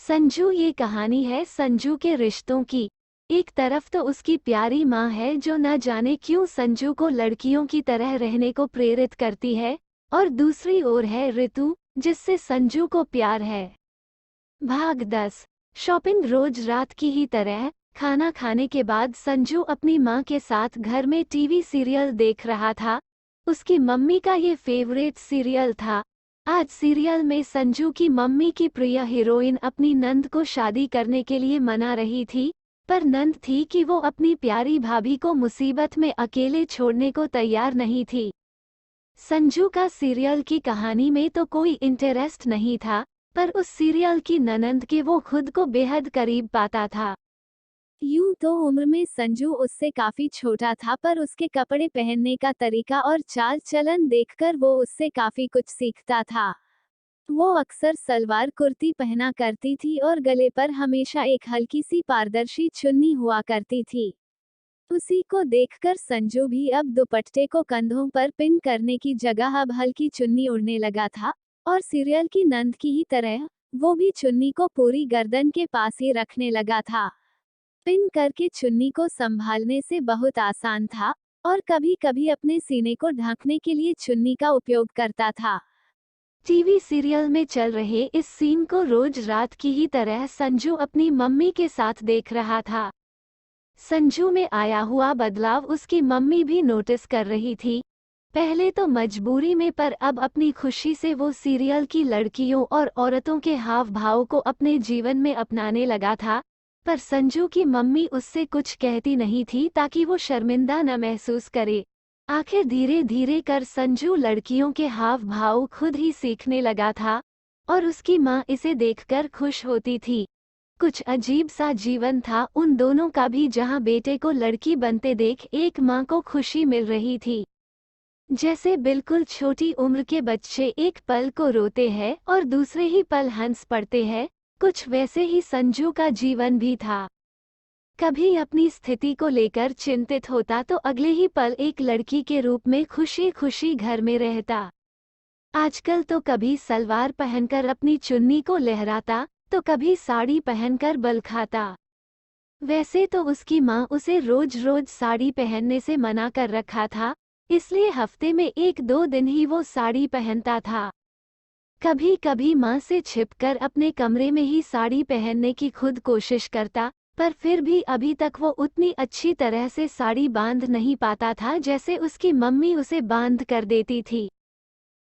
संजू ये कहानी है संजू के रिश्तों की। एक तरफ तो उसकी प्यारी माँ है जो न जाने क्यों संजू को लड़कियों की तरह रहने को प्रेरित करती है, और दूसरी ओर है ऋतु, जिससे संजू को प्यार है। भाग 10। शॉपिंग रोज रात की ही तरह। खाना खाने के बाद संजू अपनी माँ के साथ घर में टीवी सीरियल देख रहा था। उसकी मम्मी का ये फेवरेट सीरियल था। आज सीरियल में संजू की मम्मी की प्रिय हीरोइन अपनी नंद को शादी करने के लिए मना रही थी, पर नंद थी कि वो अपनी प्यारी भाभी को मुसीबत में अकेले छोड़ने को तैयार नहीं थी। संजू का सीरियल की कहानी में तो कोई इंटरेस्ट नहीं था, पर उस सीरियल की ननंद के वो खुद को बेहद करीब पाता था। यूं तो उम्र में संजू उससे काफी छोटा था, पर उसके कपड़े पहनने का तरीका और चाल चलन देखकर वो उससे काफी कुछ सीखता था। वो अक्सर सलवार कुर्ती पहना करती थी और गले पर हमेशा एक हल्की सी पारदर्शी चुन्नी हुआ करती थी। उसी को देखकर संजू भी अब दुपट्टे को कंधों पर पिन करने की जगह अब हल्की चुन्नी उड़ने लगा था, और सीरियल की नंद की ही तरह वो भी चुन्नी को पूरी गर्दन के पास ही रखने लगा था। पिन करके चुन्नी को संभालने से बहुत आसान था, और कभी कभी अपने सीने को ढकने के लिए चुन्नी का उपयोग करता था। टीवी सीरियल में चल रहे इस सीन को रोज रात की ही तरह संजू अपनी मम्मी के साथ देख रहा था। संजू में आया हुआ बदलाव उसकी मम्मी भी नोटिस कर रही थी। पहले तो मजबूरी में, पर अब अपनी खुशी से वो सीरियल की लड़कियों और औरतों के हाव भाव को अपने जीवन में अपनाने लगा था। पर संजू की मम्मी उससे कुछ कहती नहीं थी ताकि वो शर्मिंदा न महसूस करे। आखिर धीरे धीरे कर संजू लड़कियों के हाव भाव खुद ही सीखने लगा था, और उसकी माँ इसे देखकर खुश होती थी। कुछ अजीब सा जीवन था उन दोनों का भी, जहाँ बेटे को लड़की बनते देख एक माँ को खुशी मिल रही थी। जैसे बिल्कुल छोटी उम्र के बच्चे एक पल को रोते हैं और दूसरे ही पल हंस पड़ते हैं, कुछ वैसे ही संजू का जीवन भी था। कभी अपनी स्थिति को लेकर चिंतित होता तो अगले ही पल एक लड़की के रूप में खुशी खुशी घर में रहता। आजकल तो कभी सलवार पहनकर अपनी चुन्नी को लहराता, तो कभी साड़ी पहनकर बल खाता। वैसे तो उसकी माँ उसे रोज रोज साड़ी पहनने से मना कर रखा था, इसलिए हफ्ते में 1-2 दिन ही वो साड़ी पहनता था। कभी कभी माँ से छिपकर अपने कमरे में ही साड़ी पहनने की खुद कोशिश करता, पर फिर भी अभी तक वो उतनी अच्छी तरह से साड़ी बांध नहीं पाता था जैसे उसकी मम्मी उसे बांध कर देती थी।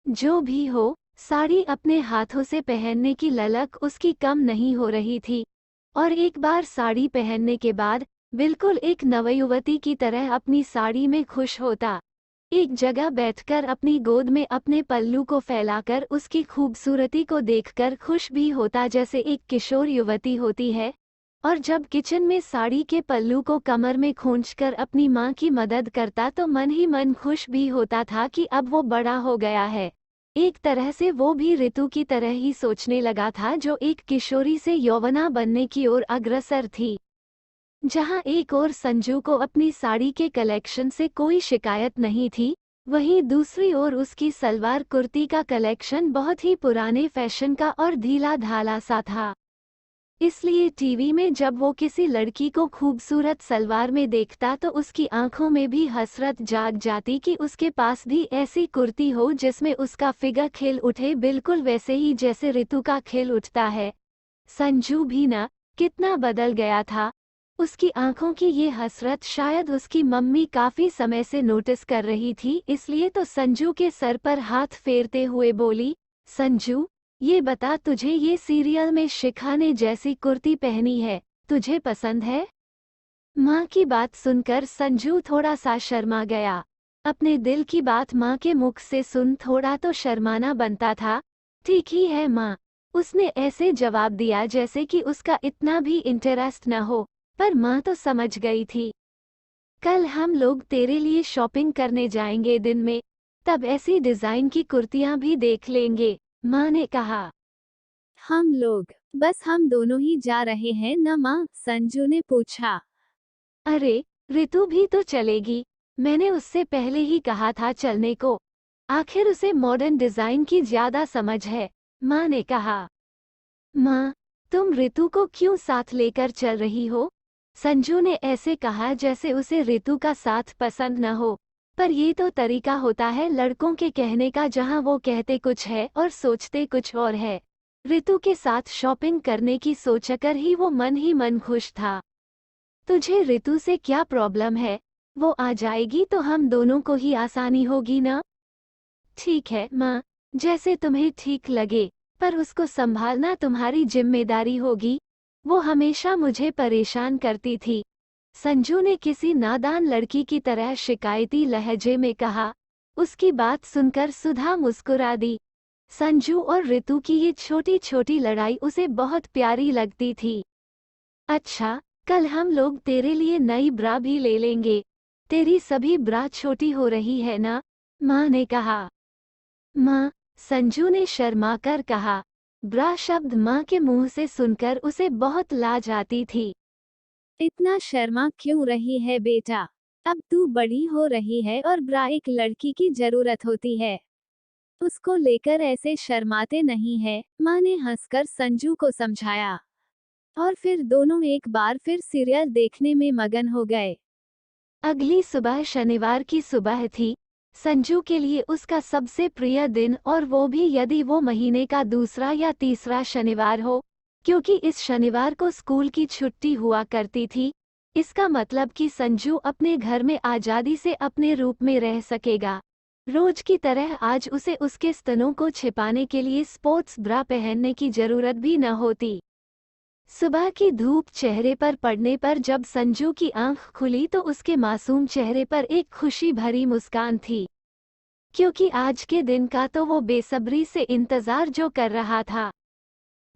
जो भी हो, साड़ी अपने हाथों से पहनने की ललक उसकी कम नहीं हो रही थी, और एक बार साड़ी पहनने के बाद बिल्कुल एक नवयुवती की तरह अपनी साड़ी में खुश होता। एक जगह बैठकर अपनी गोद में अपने पल्लू को फैलाकर उसकी खूबसूरती को देखकर खुश भी होता जैसे एक किशोर युवती होती है। और जब किचन में साड़ी के पल्लू को कमर में खींचकर अपनी माँ की मदद करता तो मन ही मन खुश भी होता था कि अब वो बड़ा हो गया है। एक तरह से वो भी ऋतु की तरह ही सोचने लगा था, जो एक किशोरी से यौवना बनने की ओर अग्रसर थी। जहां एक ओर संजू को अपनी साड़ी के कलेक्शन से कोई शिकायत नहीं थी, वहीं दूसरी ओर उसकी सलवार कुर्ती का कलेक्शन बहुत ही पुराने फैशन का और ढीला ढाला सा था। इसलिए टीवी में जब वो किसी लड़की को खूबसूरत सलवार में देखता तो उसकी आंखों में भी हसरत जाग जाती कि उसके पास भी ऐसी कुर्ती हो जिसमें उसका फिगर खिल उठे, बिल्कुल वैसे ही जैसे ऋतु का खिल उठता है। संजू भी ना कितना बदल गया था। उसकी आंखों की ये हसरत शायद उसकी मम्मी काफी समय से नोटिस कर रही थी, इसलिए तो संजू के सर पर हाथ फेरते हुए बोली, संजू, ये बता, तुझे ये सीरियल में शिखा ने जैसी कुर्ती पहनी है, तुझे पसंद है? माँ की बात सुनकर संजू थोड़ा सा शर्मा गया। अपने दिल की बात माँ के मुख से सुन थोड़ा तो शर्माना बनता था। ठीक ही है माँ, उसने ऐसे जवाब दिया जैसे कि उसका इतना भी इंटरेस्ट न हो, पर माँ तो समझ गई थी। कल हम लोग तेरे लिए शॉपिंग करने जाएंगे दिन में, तब ऐसी डिजाइन की कुर्तियाँ भी देख लेंगे, माँ ने कहा। हम लोग? बस हम दोनों ही जा रहे हैं न माँ? संजू ने पूछा। अरे, ऋतु भी तो चलेगी, मैंने उससे पहले ही कहा था चलने को। आखिर उसे मॉडर्न डिजाइन की ज्यादा समझ है, माँ ने कहा। माँ, तुम ऋतु को क्यों साथ लेकर चल रही हो? संजू ने ऐसे कहा जैसे उसे ऋतु का साथ पसंद न हो। पर ये तो तरीका होता है लड़कों के कहने का, जहाँ वो कहते कुछ है और सोचते कुछ और है। ऋतु के साथ शॉपिंग करने की सोचकर ही मन खुश था। तुझे ऋतु से क्या प्रॉब्लम है? वो आ जाएगी तो हम दोनों को ही आसानी होगी ना? ठीक है माँ, जैसे तुम्हें ठीक लगे, पर उसको संभालना तुम्हारी जिम्मेदारी होगी। वो हमेशा मुझे परेशान करती थी। संजू ने किसी नादान लड़की की तरह शिकायती लहजे में कहा। उसकी बात सुनकर सुधा मुस्कुरा दी। संजू और ऋतु की ये छोटी छोटी लड़ाई उसे बहुत प्यारी लगती थी। अच्छा, कल हम लोग तेरे लिए नई ब्रा भी ले लेंगे। तेरी सभी ब्रा छोटी हो रही है ना? माँ ने कहा। माँ, संजू ने शर्माकर कहा। ब्रा शब्द माँ के मुंह से सुनकर उसे बहुत लाज आती थी। इतना शर्मा क्यों रही है बेटा? अब तू बड़ी हो रही है और ब्रा एक लड़की की जरूरत होती है। उसको लेकर ऐसे शर्माते नहीं है, माँ ने हंसकर संजू को समझाया। और फिर दोनों एक बार फिर सीरियल देखने में मगन हो गए। अगली सुबह शनिवार की सुबह थी। संजू के लिए उसका सबसे प्रिय दिन, और वो भी यदि वो महीने का दूसरा या तीसरा शनिवार हो, क्योंकि इस शनिवार को स्कूल की छुट्टी हुआ करती थी। इसका मतलब कि संजू अपने घर में आज़ादी से अपने रूप में रह सकेगा। रोज की तरह आज उसे उसके स्तनों को छिपाने के लिए स्पोर्ट्स ब्रा पहनने की जरूरत भी न होती। सुबह की धूप चेहरे पर पड़ने पर जब संजू की आंख खुली तो उसके मासूम चेहरे पर एक खुशी भरी मुस्कान थी, क्योंकि आज के दिन का तो वो बेसब्री से इंतजार जो कर रहा था।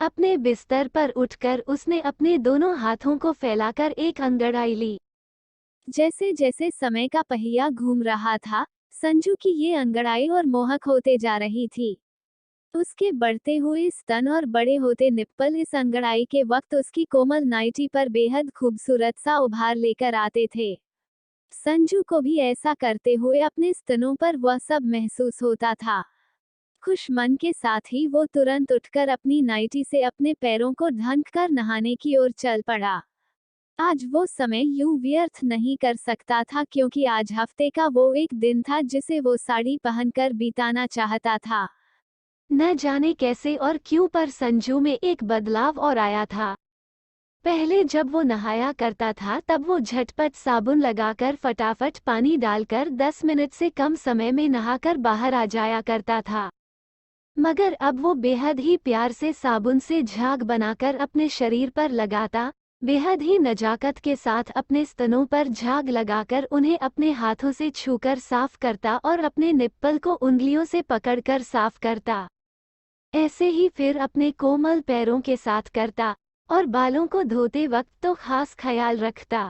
अपने बिस्तर पर उठकर उसने अपने दोनों हाथों को फैलाकर एक अंगड़ाई ली। जैसे जैसे समय का पहिया घूम रहा था, संजू की ये अंगड़ाई और मोहक होते जा रही थी। उसके बढ़ते हुए स्तन और बड़े होते निप्पल इस अंगड़ाई के वक्त उसकी कोमल नाइटी पर बेहद खूबसूरत सा उभार लेकर आते थे। संजू को भी ऐसा करते हुए अपने स्तनों पर वह सब महसूस होता था। खुश मन के साथ ही वो तुरंत उठकर अपनी नाइटी से अपने पैरों को ढंक कर नहाने की ओर चल पड़ा। आज वो समय यूं व्यर्थ नहीं कर सकता था, क्योंकि आज हफ्ते का वो एक दिन था जिसे वो साड़ी पहनकर बिताना चाहता था। न जाने कैसे और क्यों, पर संजू में एक बदलाव और आया था। पहले जब वो नहाया करता था तब वो झटपट साबुन लगाकर फटाफट पानी डालकर 10 मिनट से कम समय में नहाकर बाहर आ जाया करता था। मगर अब वो बेहद ही प्यार से साबुन से झाग बनाकर अपने शरीर पर लगाता, बेहद ही नजाकत के साथ अपने स्तनों पर झाग लगाकर उन्हें अपने हाथों से छूकर साफ करता और अपने निप्पल को उंगलियों से पकड़कर साफ करता। ऐसे ही फिर अपने कोमल पैरों के साथ करता, और बालों को धोते वक्त तो खास ख्याल रखता।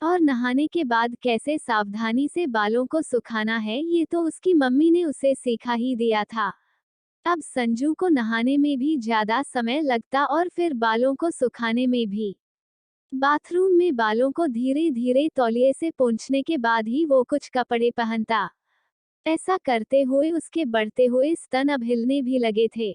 और नहाने के बाद कैसे सावधानी से बालों को सुखाना है, ये तो उसकी मम्मी ने उसे सिखा ही दिया था। अब संजू को नहाने में भी ज्यादा समय लगता और फिर बालों को सुखाने में भी। बाथरूम में बालों को धीरे धीरे तौलिए से पोंछने के बाद ही वो कुछ कपड़े पहनता। ऐसा करते हुए उसके बढ़ते हुए स्तन अब हिलने भी लगे थे।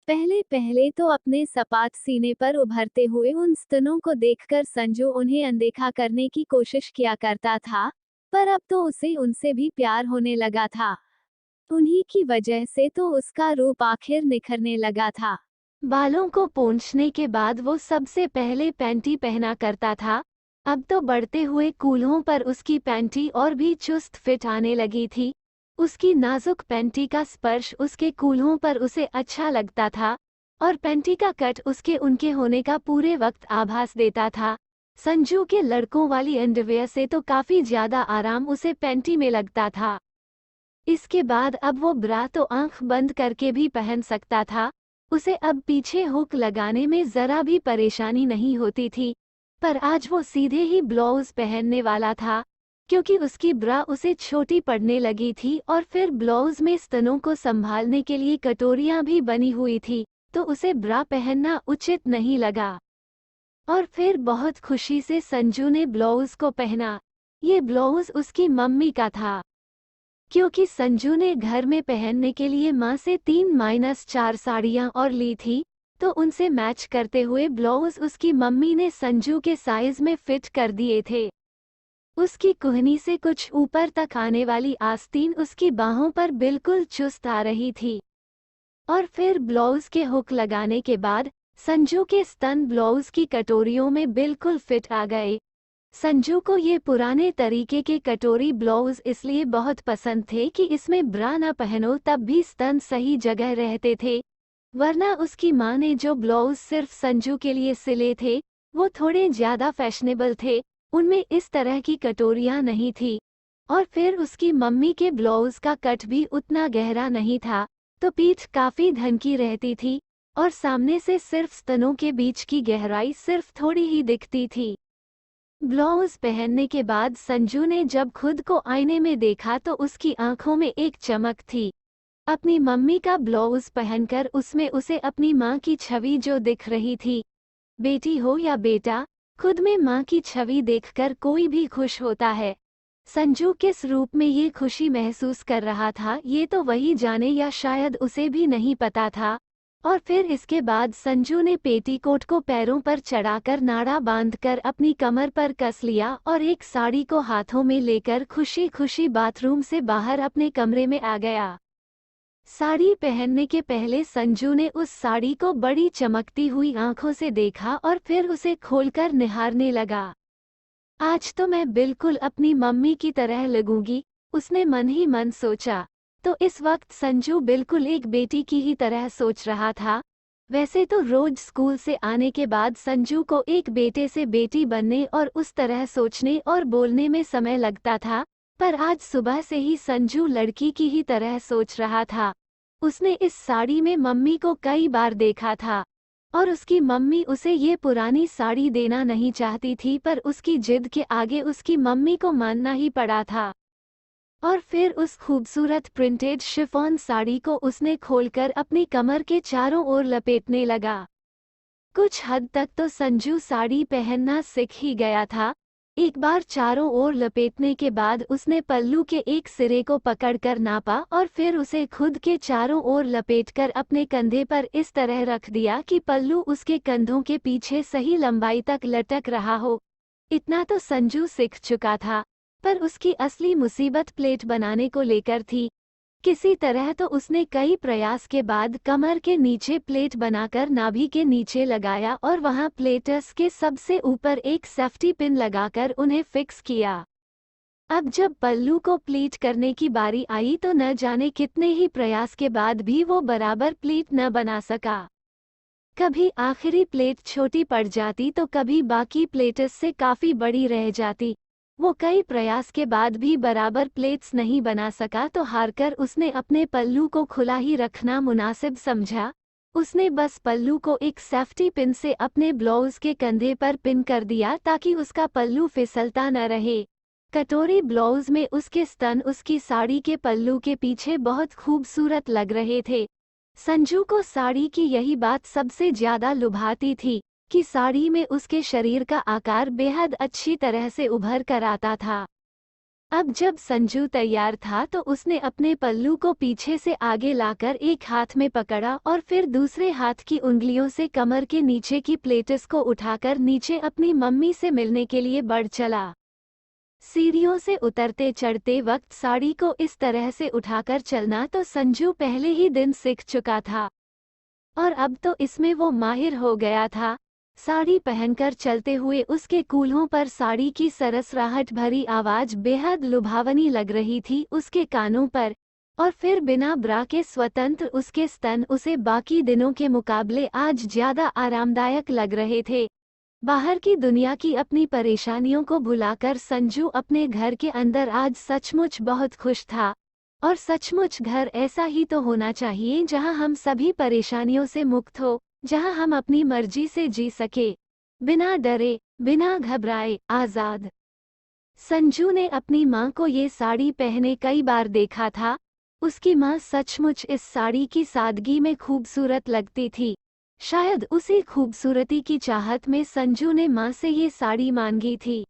पहले पहले तो अपने सपाट सीने पर उभरते हुए उन स्तनों को देखकर संजू उन्हें अनदेखा करने की कोशिश किया करता था, पर अब तो उसे उनसे भी प्यार होने लगा था। उन्हीं की वजह से तो उसका रूप आखिर निखरने लगा था। बालों को पोंछने के बाद वो सबसे पहले पैंटी पहना करता था। अब तो बढ़ते हुए कूल्हों पर उसकी पैंटी और भी चुस्त फिट आने लगी थी। उसकी नाजुक पैंटी का स्पर्श उसके कूल्हों पर उसे अच्छा लगता था, और पैंटी का कट उसके उनके होने का पूरे वक्त आभास देता था। संजू के लड़कों वाली अंडरवियर से तो काफी ज्यादा आराम उसे पैंटी में लगता था। इसके बाद अब वो ब्रा तो आंख बंद करके भी पहन सकता था। उसे अब पीछे हुक लगाने में जरा भी परेशानी नहीं होती थी। पर आज वो सीधे ही ब्लाउज पहनने वाला था, क्योंकि उसकी ब्रा उसे छोटी पड़ने लगी थी, और फिर ब्लाउज में स्तनों को संभालने के लिए कटोरियां भी बनी हुई थी, तो उसे ब्रा पहनना उचित नहीं लगा। और फिर बहुत खुशी से संजू ने ब्लाउज को पहना। ये ब्लाउज उसकी मम्मी का था, क्योंकि संजू ने घर में पहनने के लिए माँ से 3-4 साड़ियाँ और ली थी। तो उनसे मैच करते हुए ब्लाउज उसकी मम्मी ने संजू के साइज में फिट कर दिए थे। उसकी कुहनी से कुछ ऊपर तक आने वाली आस्तीन उसकी बाहों पर बिल्कुल चुस्त आ रही थी। और फिर ब्लाउज के हुक लगाने के बाद संजू के स्तन ब्लाउज की कटोरियों में बिल्कुल फिट आ गए। संजू को ये पुराने तरीके के कटोरी ब्लाउज इसलिए बहुत पसंद थे कि इसमें ब्रा न पहनो तब भी स्तन सही जगह रहते थे, वरना उसकी माँ ने जो ब्लाउज सिर्फ संजू के लिए सिले थे वो थोड़े ज्यादा फैशनेबल थे, उनमें इस तरह की कटोरियां नहीं थी। और फिर उसकी मम्मी के ब्लाउज का कट भी उतना गहरा नहीं था, तो पीठ काफी ढंकी रहती थी और सामने से सिर्फ स्तनों के बीच की गहराई सिर्फ थोड़ी ही दिखती थी। ब्लाउज पहनने के बाद संजू ने जब खुद को आईने में देखा तो उसकी आंखों में एक चमक थी। अपनी मम्मी का ब्लाउज पहनकर उसमें उसे अपनी माँ की छवि जो दिख रही थी। बेटी हो या बेटा, खुद में माँ की छवि देखकर कोई भी खुश होता है। संजू किस रूप में ये खुशी महसूस कर रहा था ये तो वही जाने, या शायद उसे भी नहीं पता था। और फिर इसके बाद संजू ने पेटीकोट को पैरों पर चढ़ाकर नाड़ा बांधकर अपनी कमर पर कस लिया और एक साड़ी को हाथों में लेकर खुशी खुशी बाथरूम से बाहर अपने कमरे में आ गया। साड़ी पहनने के पहले संजू ने उस साड़ी को बड़ी चमकती हुई आंखों से देखा और फिर उसे खोलकर निहारने लगा। आज तो मैं बिल्कुल अपनी मम्मी की तरह लगूंगी, उसने मन ही मन सोचा। तो इस वक्त संजू बिल्कुल एक बेटी की ही तरह सोच रहा था। वैसे तो रोज स्कूल से आने के बाद संजू को एक बेटे से बेटी बनने और उस तरह सोचने और बोलने में समय लगता था, पर आज सुबह से ही संजू लड़की की ही तरह सोच रहा था। उसने इस साड़ी में मम्मी को कई बार देखा था और उसकी मम्मी उसे ये पुरानी साड़ी देना नहीं चाहती थी, पर उसकी जिद के आगे उसकी मम्मी को मानना ही पड़ा था। और फिर उस खूबसूरत प्रिंटेड शिफॉन साड़ी को उसने खोलकर अपनी कमर के चारों ओर लपेटने लगा। कुछ हद तक तो संजू साड़ी पहनना सीख ही गया था। एक बार चारों ओर लपेटने के बाद उसने पल्लू के एक सिरे को पकड़कर नापा और फिर उसे खुद के चारों ओर लपेटकर अपने कंधे पर इस तरह रख दिया कि पल्लू उसके कंधों के पीछे सही लंबाई तक लटक रहा हो। इतना तो संजू सीख चुका था, पर उसकी असली मुसीबत प्लेट बनाने को लेकर थी। किसी तरह तो उसने कई प्रयास के बाद कमर के नीचे प्लेट बनाकर नाभि के नीचे लगाया और वहां प्लेटस के सबसे ऊपर एक सेफ्टी पिन लगाकर उन्हें फिक्स किया। अब जब पल्लू को प्लीट करने की बारी आई तो न जाने कितने ही प्रयास के बाद भी वो बराबर प्लीट न बना सका। कभी आखिरी प्लेट छोटी पड़ जाती तो कभी बाकी प्लेटस से काफी बड़ी रह जाती। वो कई प्रयास के बाद भी बराबर प्लेट्स नहीं बना सका तो हारकर उसने अपने पल्लू को खुला ही रखना मुनासिब समझा। उसने बस पल्लू को एक सेफ्टी पिन से अपने ब्लाउज के कंधे पर पिन कर दिया ताकि उसका पल्लू फिसलता न रहे। कटोरी ब्लाउज में उसके स्तन उसकी साड़ी के पल्लू के पीछे बहुत खूबसूरत लग रहे थे। संजू को साड़ी की यही बात सबसे ज्यादा लुभाती थी कि साड़ी में उसके शरीर का आकार बेहद अच्छी तरह से उभर कर आता था। अब जब संजू तैयार था तो उसने अपने पल्लू को पीछे से आगे लाकर एक हाथ में पकड़ा और फिर दूसरे हाथ की उंगलियों से कमर के नीचे की प्लेट्स को उठाकर नीचे अपनी मम्मी से मिलने के लिए बढ़ चला। सीढ़ियों से उतरते चढ़ते वक्त साड़ी को इस तरह से उठाकर चलना तो संजू पहले ही दिन सीख चुका था और अब तो इसमें वो माहिर हो गया था। साड़ी पहनकर चलते हुए उसके कूल्हों पर साड़ी की सरसराहट भरी आवाज बेहद लुभावनी लग रही थी उसके कानों पर। और फिर बिना ब्रा के स्वतंत्र उसके स्तन उसे बाकी दिनों के मुकाबले आज ज्यादा आरामदायक लग रहे थे। बाहर की दुनिया की अपनी परेशानियों को भुलाकर संजू अपने घर के अंदर आज सचमुच बहुत खुश था। और सचमुच घर ऐसा ही तो होना चाहिए जहां हम सभी परेशानियों से मुक्त हो, जहां हम अपनी मर्जी से जी सके, बिना डरे, बिना घबराए, आजाद। संजू ने अपनी माँ को ये साड़ी पहने कई बार देखा था। उसकी माँ सचमुच इस साड़ी की सादगी में खूबसूरत लगती थी। शायद उसी खूबसूरती की चाहत में संजू ने माँ से ये साड़ी मांगी थी।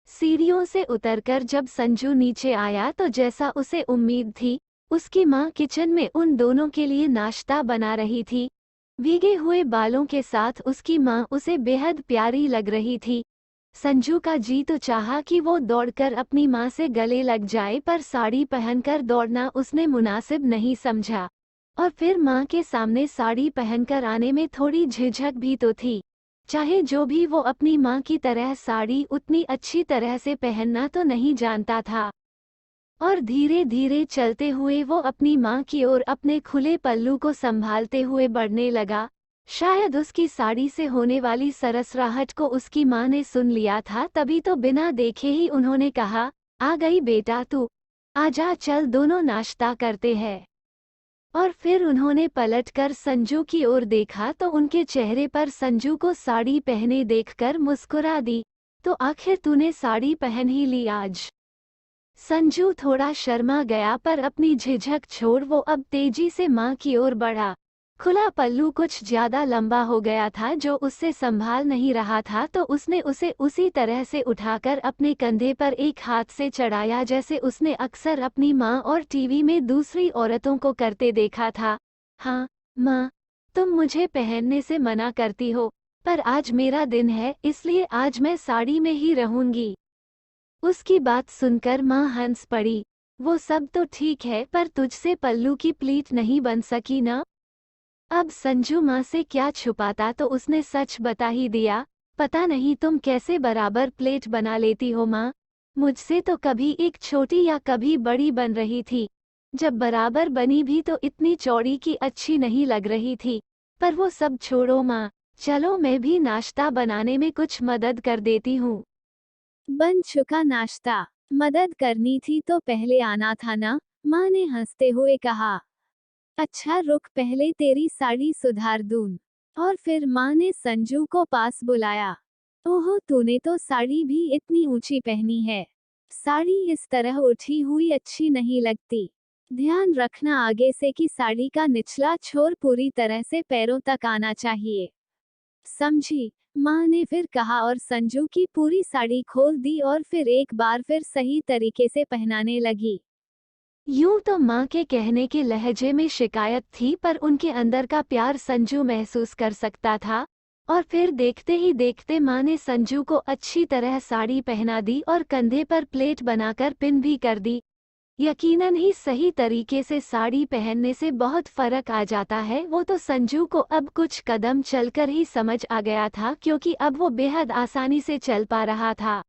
सीढ़ियों से उतरकर जब संजू नीचे आया तो जैसा उसे उम्मीद थी, उसकी माँ किचन में उन दोनों के लिए नाश्ता बना रही थी। भीगे हुए बालों के साथ उसकी माँ उसे बेहद प्यारी लग रही थी। संजू का जी तो चाहा कि वो दौड़कर अपनी माँ से गले लग जाए, पर साड़ी पहनकर दौड़ना उसने मुनासिब नहीं समझा। और फिर माँ के सामने साड़ी पहनकर आने में थोड़ी झिझक भी तो थी। चाहे जो भी, वो अपनी माँ की तरह साड़ी उतनी अच्छी तरह से पहनना तो नहीं जानता था। और धीरे धीरे चलते हुए वो अपनी माँ की ओर अपने खुले पल्लू को संभालते हुए बढ़ने लगा। शायद उसकी साड़ी से होने वाली सरसराहट को उसकी माँ ने सुन लिया था, तभी तो बिना देखे ही उन्होंने कहा, आ गई बेटा तू, आजा चल दोनों नाश्ता करते हैं। और फिर उन्होंने पलटकर संजू की ओर देखा तो उनके चेहरे पर संजू को साड़ी पहने देखकर मुस्कुरा दी। तो आखिर तूने साड़ी पहन ही ली आज। संजू थोड़ा शर्मा गया, पर अपनी झिझक छोड़ वो अब तेजी से माँ की ओर बढ़ा। खुला पल्लू कुछ ज्यादा लंबा हो गया था जो उससे संभाल नहीं रहा था, तो उसने उसे उसी तरह से उठाकर अपने कंधे पर एक हाथ से चढ़ाया जैसे उसने अक्सर अपनी माँ और टीवी में दूसरी औरतों को करते देखा था। हाँ माँ, तुम मुझे पहनने से मना करती हो, पर आज मेरा दिन है इसलिए आज मैं साड़ी में ही रहूंगी। उसकी बात सुनकर माँ हंस पड़ी। वो सब तो ठीक है, पर तुझसे पल्लू की प्लीट नहीं बन सकी ना। अब संजू माँ से क्या छुपाता, तो उसने सच बता ही दिया। पता नहीं तुम कैसे बराबर प्लेट बना लेती हो माँ। मुझसे तो कभी एक छोटी या कभी बड़ी बन रही थी। जब बराबर बनी भी तो इतनी चौड़ी की अच्छी नहीं लग रही थी। पर वो सब छोड़ो माँ, चलो मैं भी नाश्ता बनाने में कुछ मदद कर देती हूँ। बन चुका नाश्ता। मदद करनी थी तो पहले आना था ना, माँ ने हंसते हुए कहा। अच्छा रुक, पहले तेरी साड़ी सुधार दूं। और फिर माँ ने संजू को पास बुलाया। ओहो, तूने तो साड़ी भी इतनी ऊंची पहनी है। साड़ी इस तरह उठी हुई अच्छी नहीं लगती। ध्यान रखना आगे से कि साड़ी का निचला छोर पूरी तरह से पैरों तक आना चाहिए, समझी? माँ ने फिर कहा और संजू की पूरी साड़ी खोल दी और फिर एक बार फिर सही तरीके से पहनाने लगी। यूं तो माँ के कहने के लहजे में शिकायत थी, पर उनके अंदर का प्यार संजू महसूस कर सकता था। और फिर देखते ही देखते माँ ने संजू को अच्छी तरह साड़ी पहना दी और कंधे पर प्लेट बनाकर पिन भी कर दी। यकीनन ही सही तरीके से साड़ी पहनने से बहुत फर्क आ जाता है, वो तो संजू को अब कुछ कदम चलकर ही समझ आ गया था, क्योंकि अब वो बेहद आसानी से चल पा रहा था।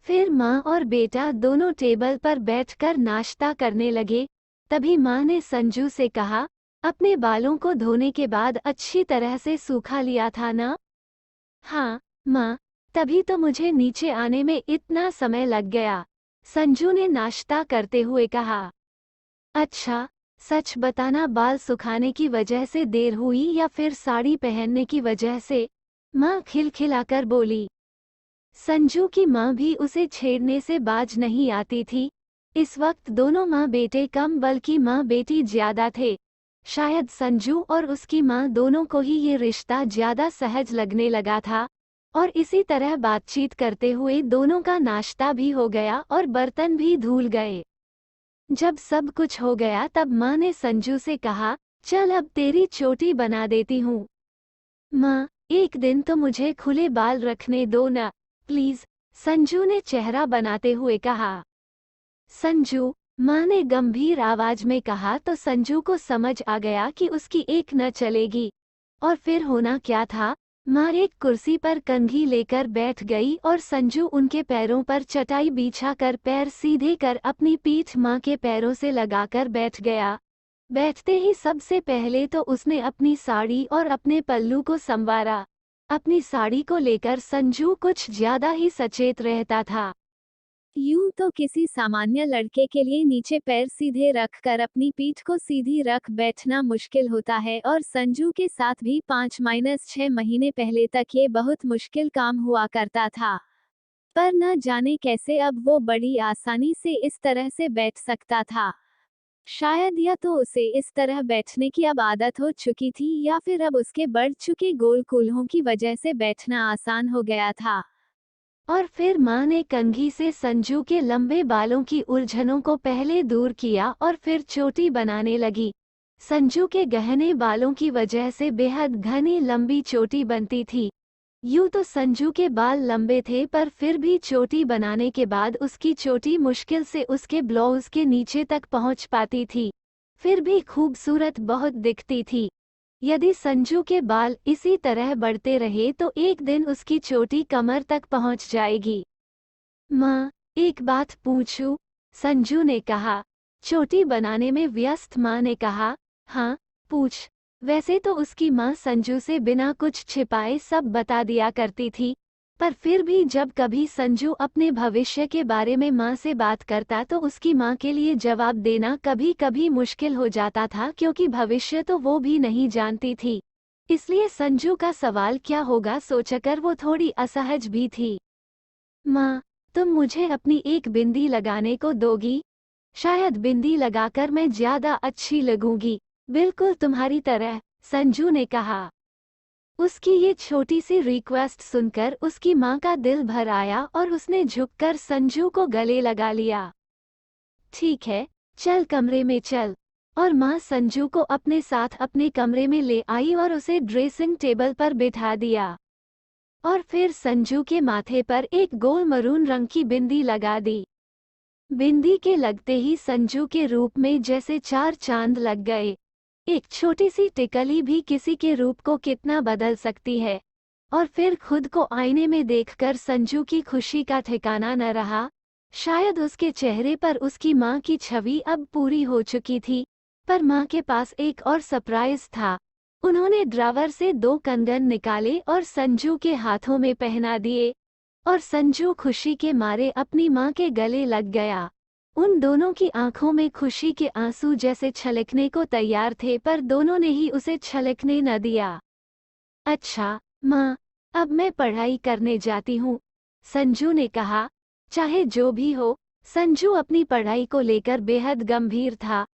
फिर माँ और बेटा दोनों टेबल पर बैठकर नाश्ता करने लगे। तभी माँ ने संजू से कहा, अपने बालों को धोने के बाद अच्छी तरह से सूखा लिया था ना? हाँ माँ, तभी तो मुझे नीचे आने में इतना समय लग गया, संजू ने नाश्ता करते हुए कहा। अच्छा, सच बताना, बाल सुखाने की वजह से देर हुई या फिर साड़ी पहनने की वजह से? माँ खिलखिलाकर बोली। संजू की माँ भी उसे छेड़ने से बाज नहीं आती थी। इस वक्त दोनों माँ बेटे कम बल्कि माँ बेटी ज्यादा थे। शायद संजू और उसकी माँ दोनों को ही ये रिश्ता ज्यादा सहज लगने लगा था। और इसी तरह बातचीत करते हुए दोनों का नाश्ता भी हो गया और बर्तन भी धुल गए। जब सब कुछ हो गया तब माँ ने संजू से कहा, चल अब तेरी चोटी बना देती हूँ। माँ, एक दिन तो मुझे खुले बाल रखने दो ना, प्लीज, संजू ने चेहरा बनाते हुए कहा। संजू, माँ ने गंभीर आवाज में कहा तो संजू को समझ आ गया कि उसकी एक न चलेगी। और फिर होना क्या था, माँ एक कुर्सी पर कंघी लेकर बैठ गई और संजू उनके पैरों पर चटाई बिछाकर पैर सीधे कर अपनी पीठ माँ के पैरों से लगाकर बैठ गया। बैठते ही सबसे पहले तो उसने अपनी साड़ी और अपने पल्लू को संवारा। अपनी साड़ी को लेकर संजू कुछ ज्यादा ही सचेत रहता था। यूं तो किसी सामान्य लड़के के लिए नीचे पैर सीधे रखकर अपनी पीठ को सीधी रख बैठना मुश्किल होता है, और संजू के साथ भी 5-6 महीने पहले तक ये बहुत मुश्किल काम हुआ करता था। पर न जाने कैसे अब वो बड़ी आसानी से इस तरह से बैठ सकता था। शायद या तो उसे इस तरह बैठने की अब आदत हो चुकी थी, या फिर अब उसके बढ़ चुके गोल कूल्हों की वजह से बैठना आसान हो गया था। और फिर माँ ने कंघी से संजू के लंबे बालों की उलझनों को पहले दूर किया और फिर चोटी बनाने लगी। संजू के गहने बालों की वजह से बेहद घनी लंबी चोटी बनती थी। यूं तो संजू के बाल लंबे थे, पर फिर भी चोटी बनाने के बाद उसकी चोटी मुश्किल से उसके ब्लाउज के नीचे तक पहुंच पाती थी। फिर भी खूबसूरत बहुत दिखती थी। यदि संजू के बाल इसी तरह बढ़ते रहे तो एक दिन उसकी चोटी कमर तक पहुंच जाएगी। माँ, एक बात पूछूं? संजू ने कहा। चोटी बनाने में व्यस्त माँ ने कहा। हाँ, पूछ। वैसे तो उसकी माँ संजू से बिना कुछ छिपाए सब बता दिया करती थी, पर फिर भी जब कभी संजू अपने भविष्य के बारे में माँ से बात करता तो उसकी माँ के लिए जवाब देना कभी कभी मुश्किल हो जाता था, क्योंकि भविष्य तो वो भी नहीं जानती थी। इसलिए संजू का सवाल क्या होगा सोचकर वो थोड़ी असहज भी थी। माँ, तुम मुझे अपनी एक बिंदी लगाने को दोगी? शायद बिंदी लगाकर मैं ज्यादा अच्छी लगूंगी, बिल्कुल तुम्हारी तरह, संजू ने कहा। उसकी ये छोटी सी रिक्वेस्ट सुनकर उसकी माँ का दिल भर आया और उसने झुककर संजू को गले लगा लिया। ठीक है, चल कमरे में चल। और माँ संजू को अपने साथ अपने कमरे में ले आई और उसे ड्रेसिंग टेबल पर बिठा दिया। और फिर संजू के माथे पर एक गोल मरून रंग की बिंदी लगा दी। बिंदी के लगते ही संजू के रूप में जैसे चार चांद लग गए। एक छोटी सी टिकली भी किसी के रूप को कितना बदल सकती है। और फिर खुद को आईने में देखकर संजू की खुशी का ठिकाना न रहा। शायद उसके चेहरे पर उसकी माँ की छवि अब पूरी हो चुकी थी, पर माँ के पास एक और सरप्राइज था। उन्होंने ड्रावर से 2 कंगन निकाले और संजू के हाथों में पहना दिए, और संजू खुशी के मारे अपनी माँ के गले लग गया। उन दोनों की आंखों में खुशी के आंसू जैसे छलकने को तैयार थे, पर दोनों ने ही उसे छलकने न दिया। अच्छा माँ, अब मैं पढ़ाई करने जाती हूँ, संजू ने कहा। चाहे जो भी हो, संजू अपनी पढ़ाई को लेकर बेहद गंभीर था।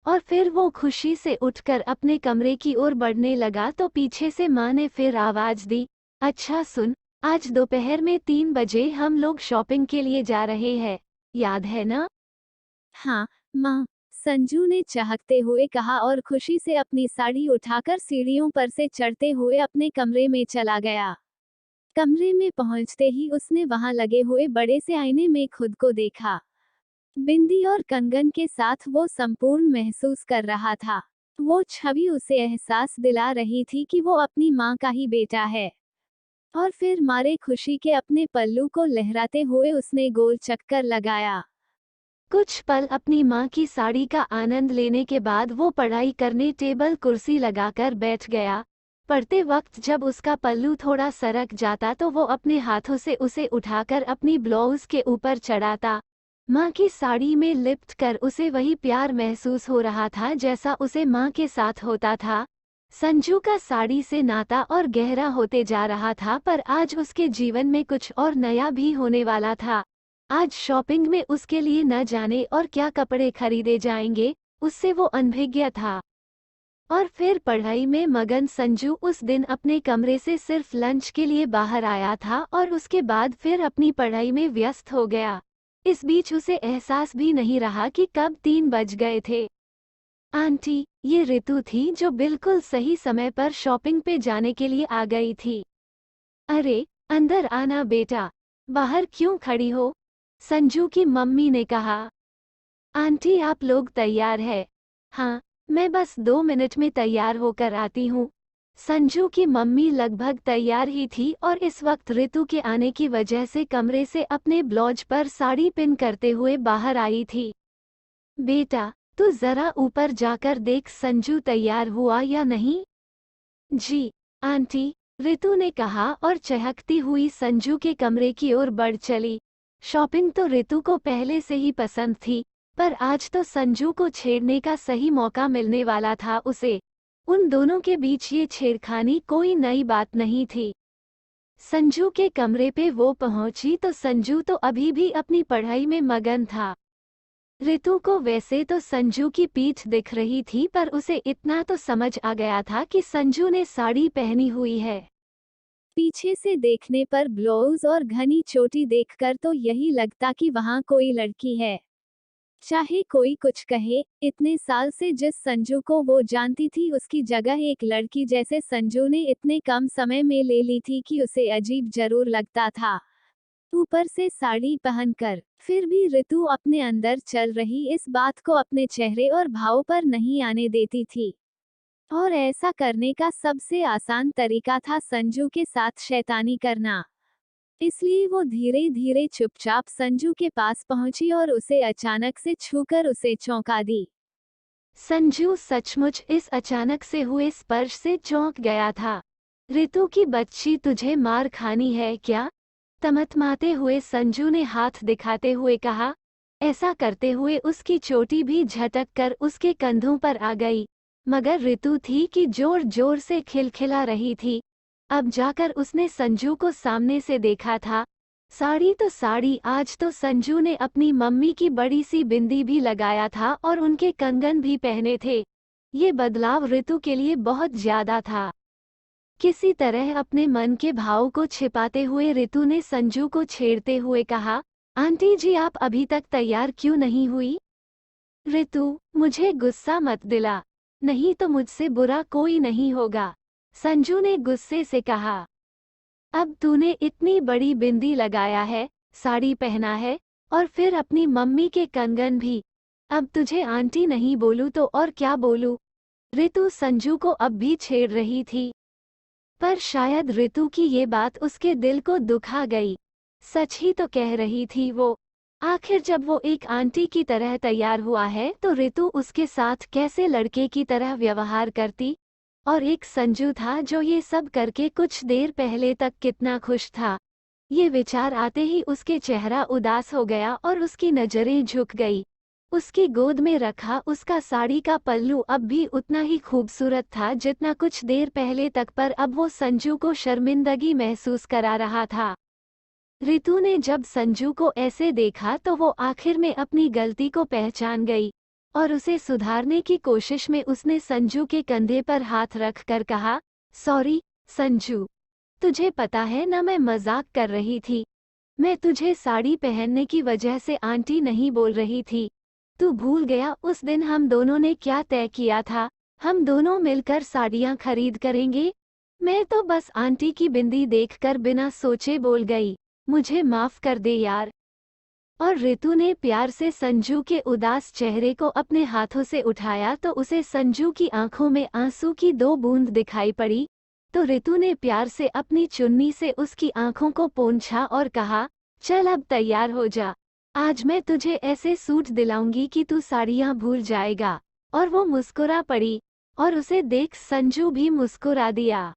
और फिर वो खुशी से उठकर अपने कमरे की ओर बढ़ने लगा तो पीछे से माँ ने फिर आवाज दी। अच्छा सुन, आज दोपहर में 3 बजे हम लोग शॉपिंग के लिए जा रहे हैं, याद है ना? हाँ, माँ, संजू ने चहकते हुए कहा और खुशी से अपनी साड़ी उठाकर सीढ़ियों पर से चढ़ते हुए अपने कमरे में चला गया। कमरे में पहुंचते ही उसने वहां लगे हुए बड़े से आईने में खुद को देखा। बिंदी और कंगन के साथ वो संपूर्ण महसूस कर रहा था। वो छवि उसे एहसास दिला रही थी कि वो अपनी माँ का ही बेटा है। और फिर मारे खुशी के अपने पल्लू को लहराते हुए उसने गोल चक्कर लगाया। कुछ पल अपनी माँ की साड़ी का आनंद लेने के बाद वो पढ़ाई करने टेबल कुर्सी लगाकर बैठ गया। पढ़ते वक्त जब उसका पल्लू थोड़ा सरक जाता तो वो अपने हाथों से उसे उठाकर अपनी ब्लाउज के ऊपर चढ़ाता। माँ की साड़ी में लिपट कर उसे वही प्यार महसूस हो रहा था जैसा उसे माँ के साथ होता था। संजू का साड़ी से नाता और गहरा होते जा रहा था, पर आज उसके जीवन में कुछ और नया भी होने वाला था। आज शॉपिंग में उसके लिए न जाने और क्या कपड़े खरीदे जाएंगे, उससे वो अनभिज्ञ था। और फिर पढ़ाई में मगन संजू उस दिन अपने कमरे से सिर्फ लंच के लिए बाहर आया था और उसके बाद फिर अपनी पढ़ाई में व्यस्त हो गया। इस बीच उसे एहसास भी नहीं रहा कि कब 3 बज गए थे। आंटी, ये ऋतु थी जो बिल्कुल सही समय पर शॉपिंग पे जाने के लिए आ गई थी। अरे, अंदर आना बेटा, बाहर क्यों खड़ी हो? संजू की मम्मी ने कहा। आंटी, आप लोग तैयार है? हाँ, मैं बस 2 मिनट में तैयार होकर आती हूँ। संजू की मम्मी लगभग तैयार ही थी और इस वक्त ऋतु के आने की वजह से कमरे से अपने ब्लाउज पर साड़ी पिन करते हुए बाहर आई थी। बेटा, तू जरा ऊपर जाकर देख संजू तैयार हुआ या नहीं। जी, आंटी, ऋतु ने कहा और चहकती हुई संजू के कमरे की ओर बढ़ चली। शॉपिंग तो ऋतु को पहले से ही पसंद थी, पर आज तो संजू को छेड़ने का सही मौका मिलने वाला था उसे। उन दोनों के बीच ये छेड़खानी कोई नई बात नहीं थी। संजू के कमरे पे वो पहुंची तो संजू तो अभी भी अपनी पढ़ाई में मगन था। ऋतु को वैसे तो संजू की पीठ दिख रही थी, पर उसे इतना तो समझ आ गया था कि संजू ने साड़ी पहनी हुई है। पीछे से देखने पर ब्लाउज और घनी चोटी देखकर तो यही लगता कि वहां कोई लड़की है। चाहे कोई कुछ कहे, इतने साल से जिस संजू को वो जानती थी उसकी जगह एक लड़की जैसे संजू ने इतने कम समय में ले ली थी कि उसे अजीब जरूर लगता था। ऊपर से साड़ी पहनकर। फिर भी ऋतु अपने अंदर चल रही इस बात को अपने चेहरे और भाव पर नहीं आने देती थी। और ऐसा करने का सबसे आसान तरीका था संजू के साथ शैतानी करना। इसलिए वो धीरे धीरे चुपचाप संजू के पास पहुंची और उसे अचानक से छूकर उसे चौंका दी। संजू सचमुच इस अचानक से हुए स्पर्श से चौंक गया था। ऋतु की बच्ची, तुझे मार खानी है क्या? तमतमाते हुए संजू ने हाथ दिखाते हुए कहा। ऐसा करते हुए उसकी चोटी भी झटक कर उसके कंधों पर आ गई। मगर ऋतु थी कि जोर जोर से खिलखिला रही थी। अब जाकर उसने संजू को सामने से देखा था। साड़ी तो साड़ी, आज तो संजू ने अपनी मम्मी की बड़ी सी बिंदी भी लगाया था और उनके कंगन भी पहने थे। ये बदलाव ऋतु के लिए बहुत ज्यादा था। किसी तरह अपने मन के भाव को छिपाते हुए ऋतु ने संजू को छेड़ते हुए कहा, आंटी जी, आप अभी तक तैयार क्यों नहीं हुई? ऋतु, मुझे गुस्सा मत दिला, नहीं तो मुझसे बुरा कोई नहीं होगा, संजू ने गुस्से से कहा। अब तूने इतनी बड़ी बिंदी लगाया है, साड़ी पहना है, और फिर अपनी मम्मी के कंगन भी। अब तुझे आंटी नहीं बोलूं तो और क्या बोलूं? ऋतु संजू को अब भी छेड़ रही थी। पर शायद ऋतु की ये बात उसके दिल को दुखा गई। सच ही तो कह रही थी वो। आखिर जब वो एक आंटी की तरह तैयार हुआ है तो ऋतु उसके साथ कैसे लड़के की तरह व्यवहार करती? और एक संजू था जो ये सब करके कुछ देर पहले तक कितना खुश था। ये विचार आते ही उसके चेहरा उदास हो गया और उसकी नजरें झुक गई। उसकी गोद में रखा उसका साड़ी का पल्लू अब भी उतना ही खूबसूरत था जितना कुछ देर पहले तक, पर अब वो संजू को शर्मिंदगी महसूस करा रहा था। ऋतु ने जब संजू को ऐसे देखा तो वो आखिर में अपनी गलती को पहचान गई और उसे सुधारने की कोशिश में उसने संजू के कंधे पर हाथ रख कर कहा, सॉरी संजू, तुझे पता है ना, मैं मजाक कर रही थी। मैं तुझे साड़ी पहनने की वजह से आंटी नहीं बोल रही थी। तू भूल गया उस दिन हम दोनों ने क्या तय किया था? हम दोनों मिलकर साड़ियाँ खरीद करेंगे। मैं तो बस आंटी की बिंदी देखकर बिना सोचे बोल गई। मुझे माफ कर दे यार। और ऋतु ने प्यार से संजू के उदास चेहरे को अपने हाथों से उठाया तो उसे संजू की आंखों में आंसू की 2 बूंद दिखाई पड़ी। तो ऋतु ने प्यार से अपनी चुन्नी से उसकी आंखों को पोंछा और कहा, चल अब तैयार हो जा। आज मैं तुझे ऐसे सूट दिलाऊंगी कि तू साड़ियाँ भूल जाएगा। और वो मुस्कुरा पड़ी और उसे देख संजू भी मुस्कुरा दिया।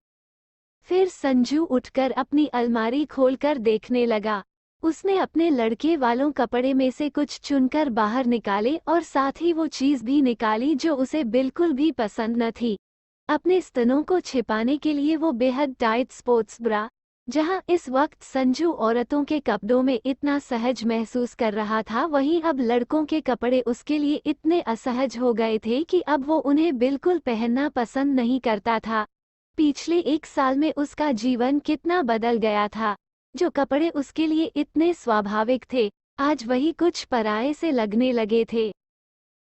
फिर संजू उठकर अपनी अलमारी खोलकर देखने लगा। उसने अपने लड़के वालों कपड़े में से कुछ चुनकर बाहर निकाले और साथ ही वो चीज भी निकाली जो उसे बिल्कुल भी पसंद न थी। अपने स्तनों को छिपाने के लिए वो बेहद टाइट स्पोर्ट्स ब्रा, जहां इस वक्त संजू औरतों के कपड़ों में इतना सहज महसूस कर रहा था, वहीं अब लड़कों के कपड़े उसके लिए इतने असहज हो गए थे कि अब वो उन्हें बिल्कुल पहनना पसंद नहीं करता था। पिछले 1 साल में उसका जीवन कितना बदल गया था। जो कपड़े उसके लिए इतने स्वाभाविक थे, आज वही कुछ पराये से लगने लगे थे।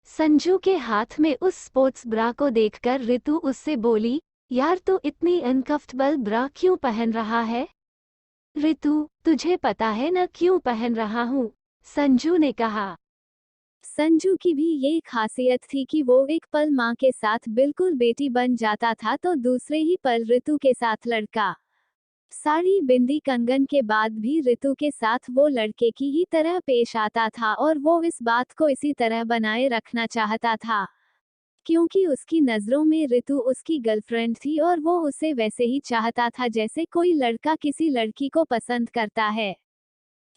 संजू के हाथ में उस स्पोर्ट्स ब्रा को देखकर ऋतु उससे बोली, यार तू इतनी अनकंफर्टेबल ब्रा क्यों पहन रहा है? ऋतु, तुझे पता है ना क्यों पहन रहा हूँ? संजू ने कहा। संजू की भी ये खासियत थी कि वो एक पल माँ के साथ बिल्कुल बेटी बन जाता था तो दूसरे ही पल ऋतु के साथ लड़का। साड़ी बिंदी कंगन के बाद भी ऋतु के साथ वो लड़के की ही तरह पेश आता था और वो इस बात को इसी तरह बनाए रखना चाहता था। क्योंकि उसकी नज़रों में ऋतु उसकी गर्लफ्रेंड थी और वो उसे वैसे ही चाहता था जैसे कोई लड़का किसी लड़की को पसंद करता है।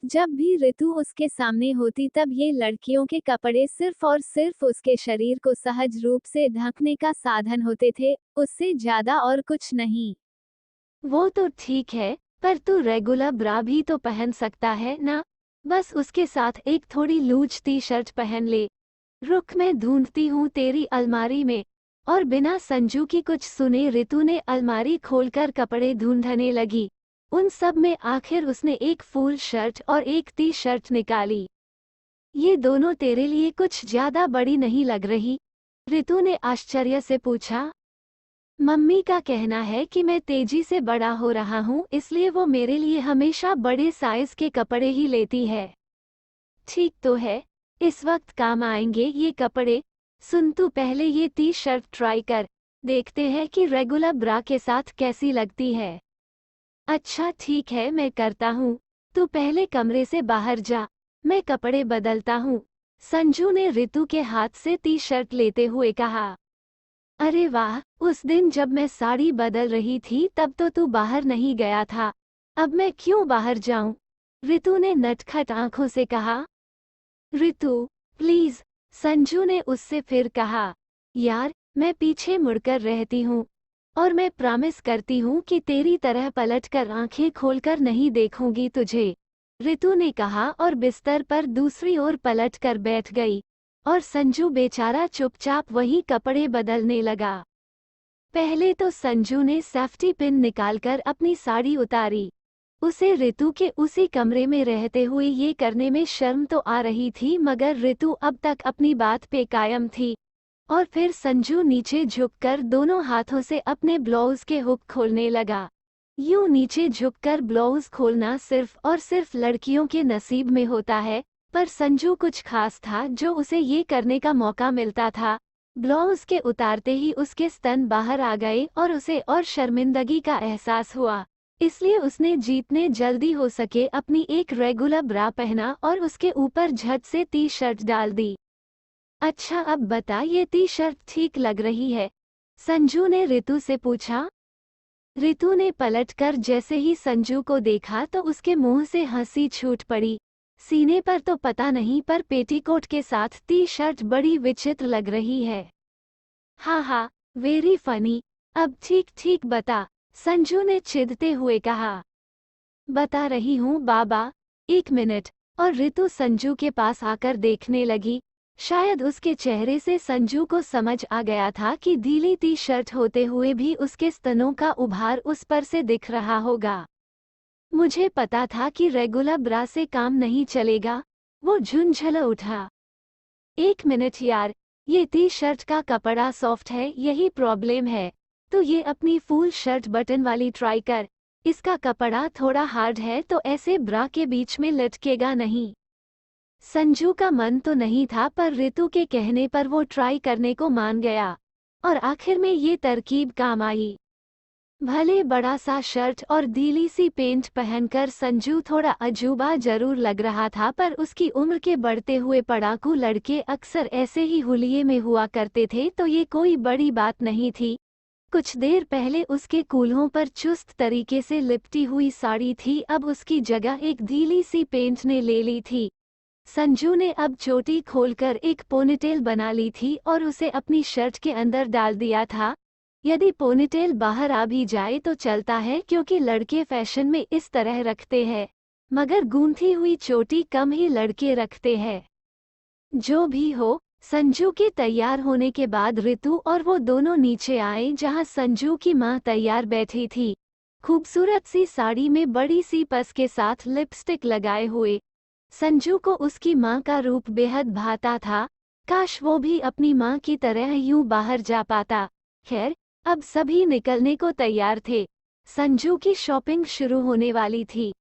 जब भी ऋतु उसके सामने होती तब ये लड़कियों के कपड़े सिर्फ और सिर्फ उसके शरीर को सहज रूप से ढकने का साधन होते थे, उससे ज्यादा और कुछ नहीं। वो तो ठीक है, पर तू रेगुलर ब्रा भी तो पहन सकता है ना? बस उसके साथ एक थोड़ी लूज टी शर्ट पहन ले। रुक, मैं ढूंढती हूँ तेरी अलमारी में। और बिना संजू की कुछ सुने ऋतु ने अलमारी खोलकर कपड़े ढूंढने लगी। उन सब में आखिर उसने एक फुल शर्ट और एक टी शर्ट निकाली। ये दोनों तेरे लिए कुछ ज्यादा बड़ी नहीं लग रही? ऋतु ने आश्चर्य से पूछा। मम्मी का कहना है कि मैं तेजी से बड़ा हो रहा हूँ, इसलिए वो मेरे लिए हमेशा बड़े साइज के कपड़े ही लेती है। ठीक तो है, इस वक्त काम आएंगे ये कपड़े। सुन, तू पहले ये टी शर्ट ट्राई कर, देखते हैं कि रेगुलर ब्रा के साथ कैसी लगती है। अच्छा ठीक है, मैं करता हूँ। तू पहले कमरे से बाहर जा, मैं कपड़े बदलता हूँ। संजू ने ऋतु के हाथ से टी शर्ट लेते हुए कहा। अरे वाह, उस दिन जब मैं साड़ी बदल रही थी तब तो तू बाहर नहीं गया था, अब मैं क्यों बाहर जाऊं? ऋतु ने नटखट आंखों से कहा। ऋतु प्लीज, संजू ने उससे फिर कहा। यार, मैं पीछे मुड़कर रहती हूँ और मैं प्रॉमिस करती हूँ कि तेरी तरह पलटकर आंखें खोलकर नहीं देखूंगी तुझे, ऋतु ने कहा और बिस्तर पर दूसरी ओर पलटकर बैठ गई। और संजू बेचारा चुपचाप वही कपड़े बदलने लगा। पहले तो संजू ने सेफ्टी पिन निकालकर अपनी साड़ी उतारी। उसे ऋतु के उसी कमरे में रहते हुए ये करने में शर्म तो आ रही थी, मगर ऋतु अब तक अपनी बात पे कायम थी। और फिर संजू नीचे झुककर दोनों हाथों से अपने ब्लाउज के हुक खोलने लगा। यूं नीचे झुककर ब्लाउज खोलना सिर्फ और सिर्फ लड़कियों के नसीब में होता है, पर संजू कुछ खास था जो उसे ये करने का मौका मिलता था। ब्लाउज के उतारते ही उसके स्तन बाहर आ गए और उसे और शर्मिंदगी का एहसास हुआ, इसलिए उसने जितने जल्दी हो सके अपनी एक रेगुलर ब्रा पहना और उसके ऊपर झट से टी शर्ट डाल दी। अच्छा अब बता, ये टी शर्ट ठीक लग रही है? संजू ने ऋतु से पूछा। ऋतु ने पलटकर जैसे ही संजू को देखा तो उसके मुंह से हंसी छूट पड़ी। सीने पर तो पता नहीं, पर पेटीकोट के साथ टी शर्ट बड़ी विचित्र लग रही है। हाँ हाँ, वेरी फनी। अब ठीक ठीक बता, संजू ने चिढ़ते हुए कहा। बता रही हूँ बाबा, एक मिनट। और ऋतु संजू के पास आकर देखने लगी। शायद उसके चेहरे से संजू को समझ आ गया था कि ढीली टी शर्ट होते हुए भी उसके स्तनों का उभार उस पर से दिख रहा होगा। मुझे पता था कि रेगुलर ब्रा से काम नहीं चलेगा, वो झुंझल उठा। एक मिनट यार, ये टी शर्ट का कपड़ा सॉफ्ट है, यही प्रॉब्लम है। तो ये अपनी फुल शर्ट बटन वाली ट्राई कर, इसका कपड़ा थोड़ा हार्ड है तो ऐसे ब्रा के बीच में लटकेगा नहीं। संजू का मन तो नहीं था, पर ऋतु के कहने पर वो ट्राई करने को मान गया और आखिर में ये तरकीब काम आई। भले बड़ा सा शर्ट और ढीली सी पेंट पहनकर संजू थोड़ा अजूबा जरूर लग रहा था, पर उसकी उम्र के बढ़ते हुए पढ़ाकू लड़के अक्सर ऐसे ही हुलिये में हुआ करते थे, तो ये कोई बड़ी बात नहीं थी। कुछ देर पहले उसके कूल्हों पर चुस्त तरीके से लिपटी हुई साड़ी थी, अब उसकी जगह एक ढीली सी पेंट ने ले ली थी। संजू ने अब चोटी खोलकर एक पोनीटेल बना ली थी और उसे अपनी शर्ट के अंदर डाल दिया था। यदि पोनीटेल बाहर आ भी जाए तो चलता है, क्योंकि लड़के फैशन में इस तरह रखते हैं, मगर गूंथी हुई चोटी कम ही लड़के रखते हैं। जो भी हो, संजू के तैयार होने के बाद ऋतु और वो दोनों नीचे आए जहां संजू की मां तैयार बैठी थी, खूबसूरत सी साड़ी में बड़ी सी पस के साथ लिपस्टिक लगाए हुए। संजू को उसकी मां का रूप बेहद भाता था, काश वो भी अपनी मां की तरह यूं बाहर जा पाता। खैर, अब सभी निकलने को तैयार थे। संजू की शॉपिंग शुरू होने वाली थी।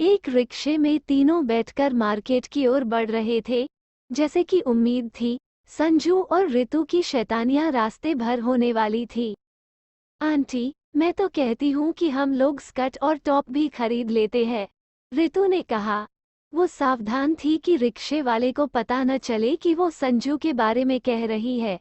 एक रिक्शे में तीनों बैठकर मार्केट की ओर बढ़ रहे थे। जैसे कि उम्मीद थी, संजू और ऋतु की शैतानियां रास्ते भर होने वाली थी। आंटी, मैं तो कहती हूँ कि हम लोग स्कर्ट और टॉप भी खरीद लेते हैं, ऋतु ने कहा। वो सावधान थी कि रिक्शे वाले को पता न चले कि वो संजू के बारे में कह रही है।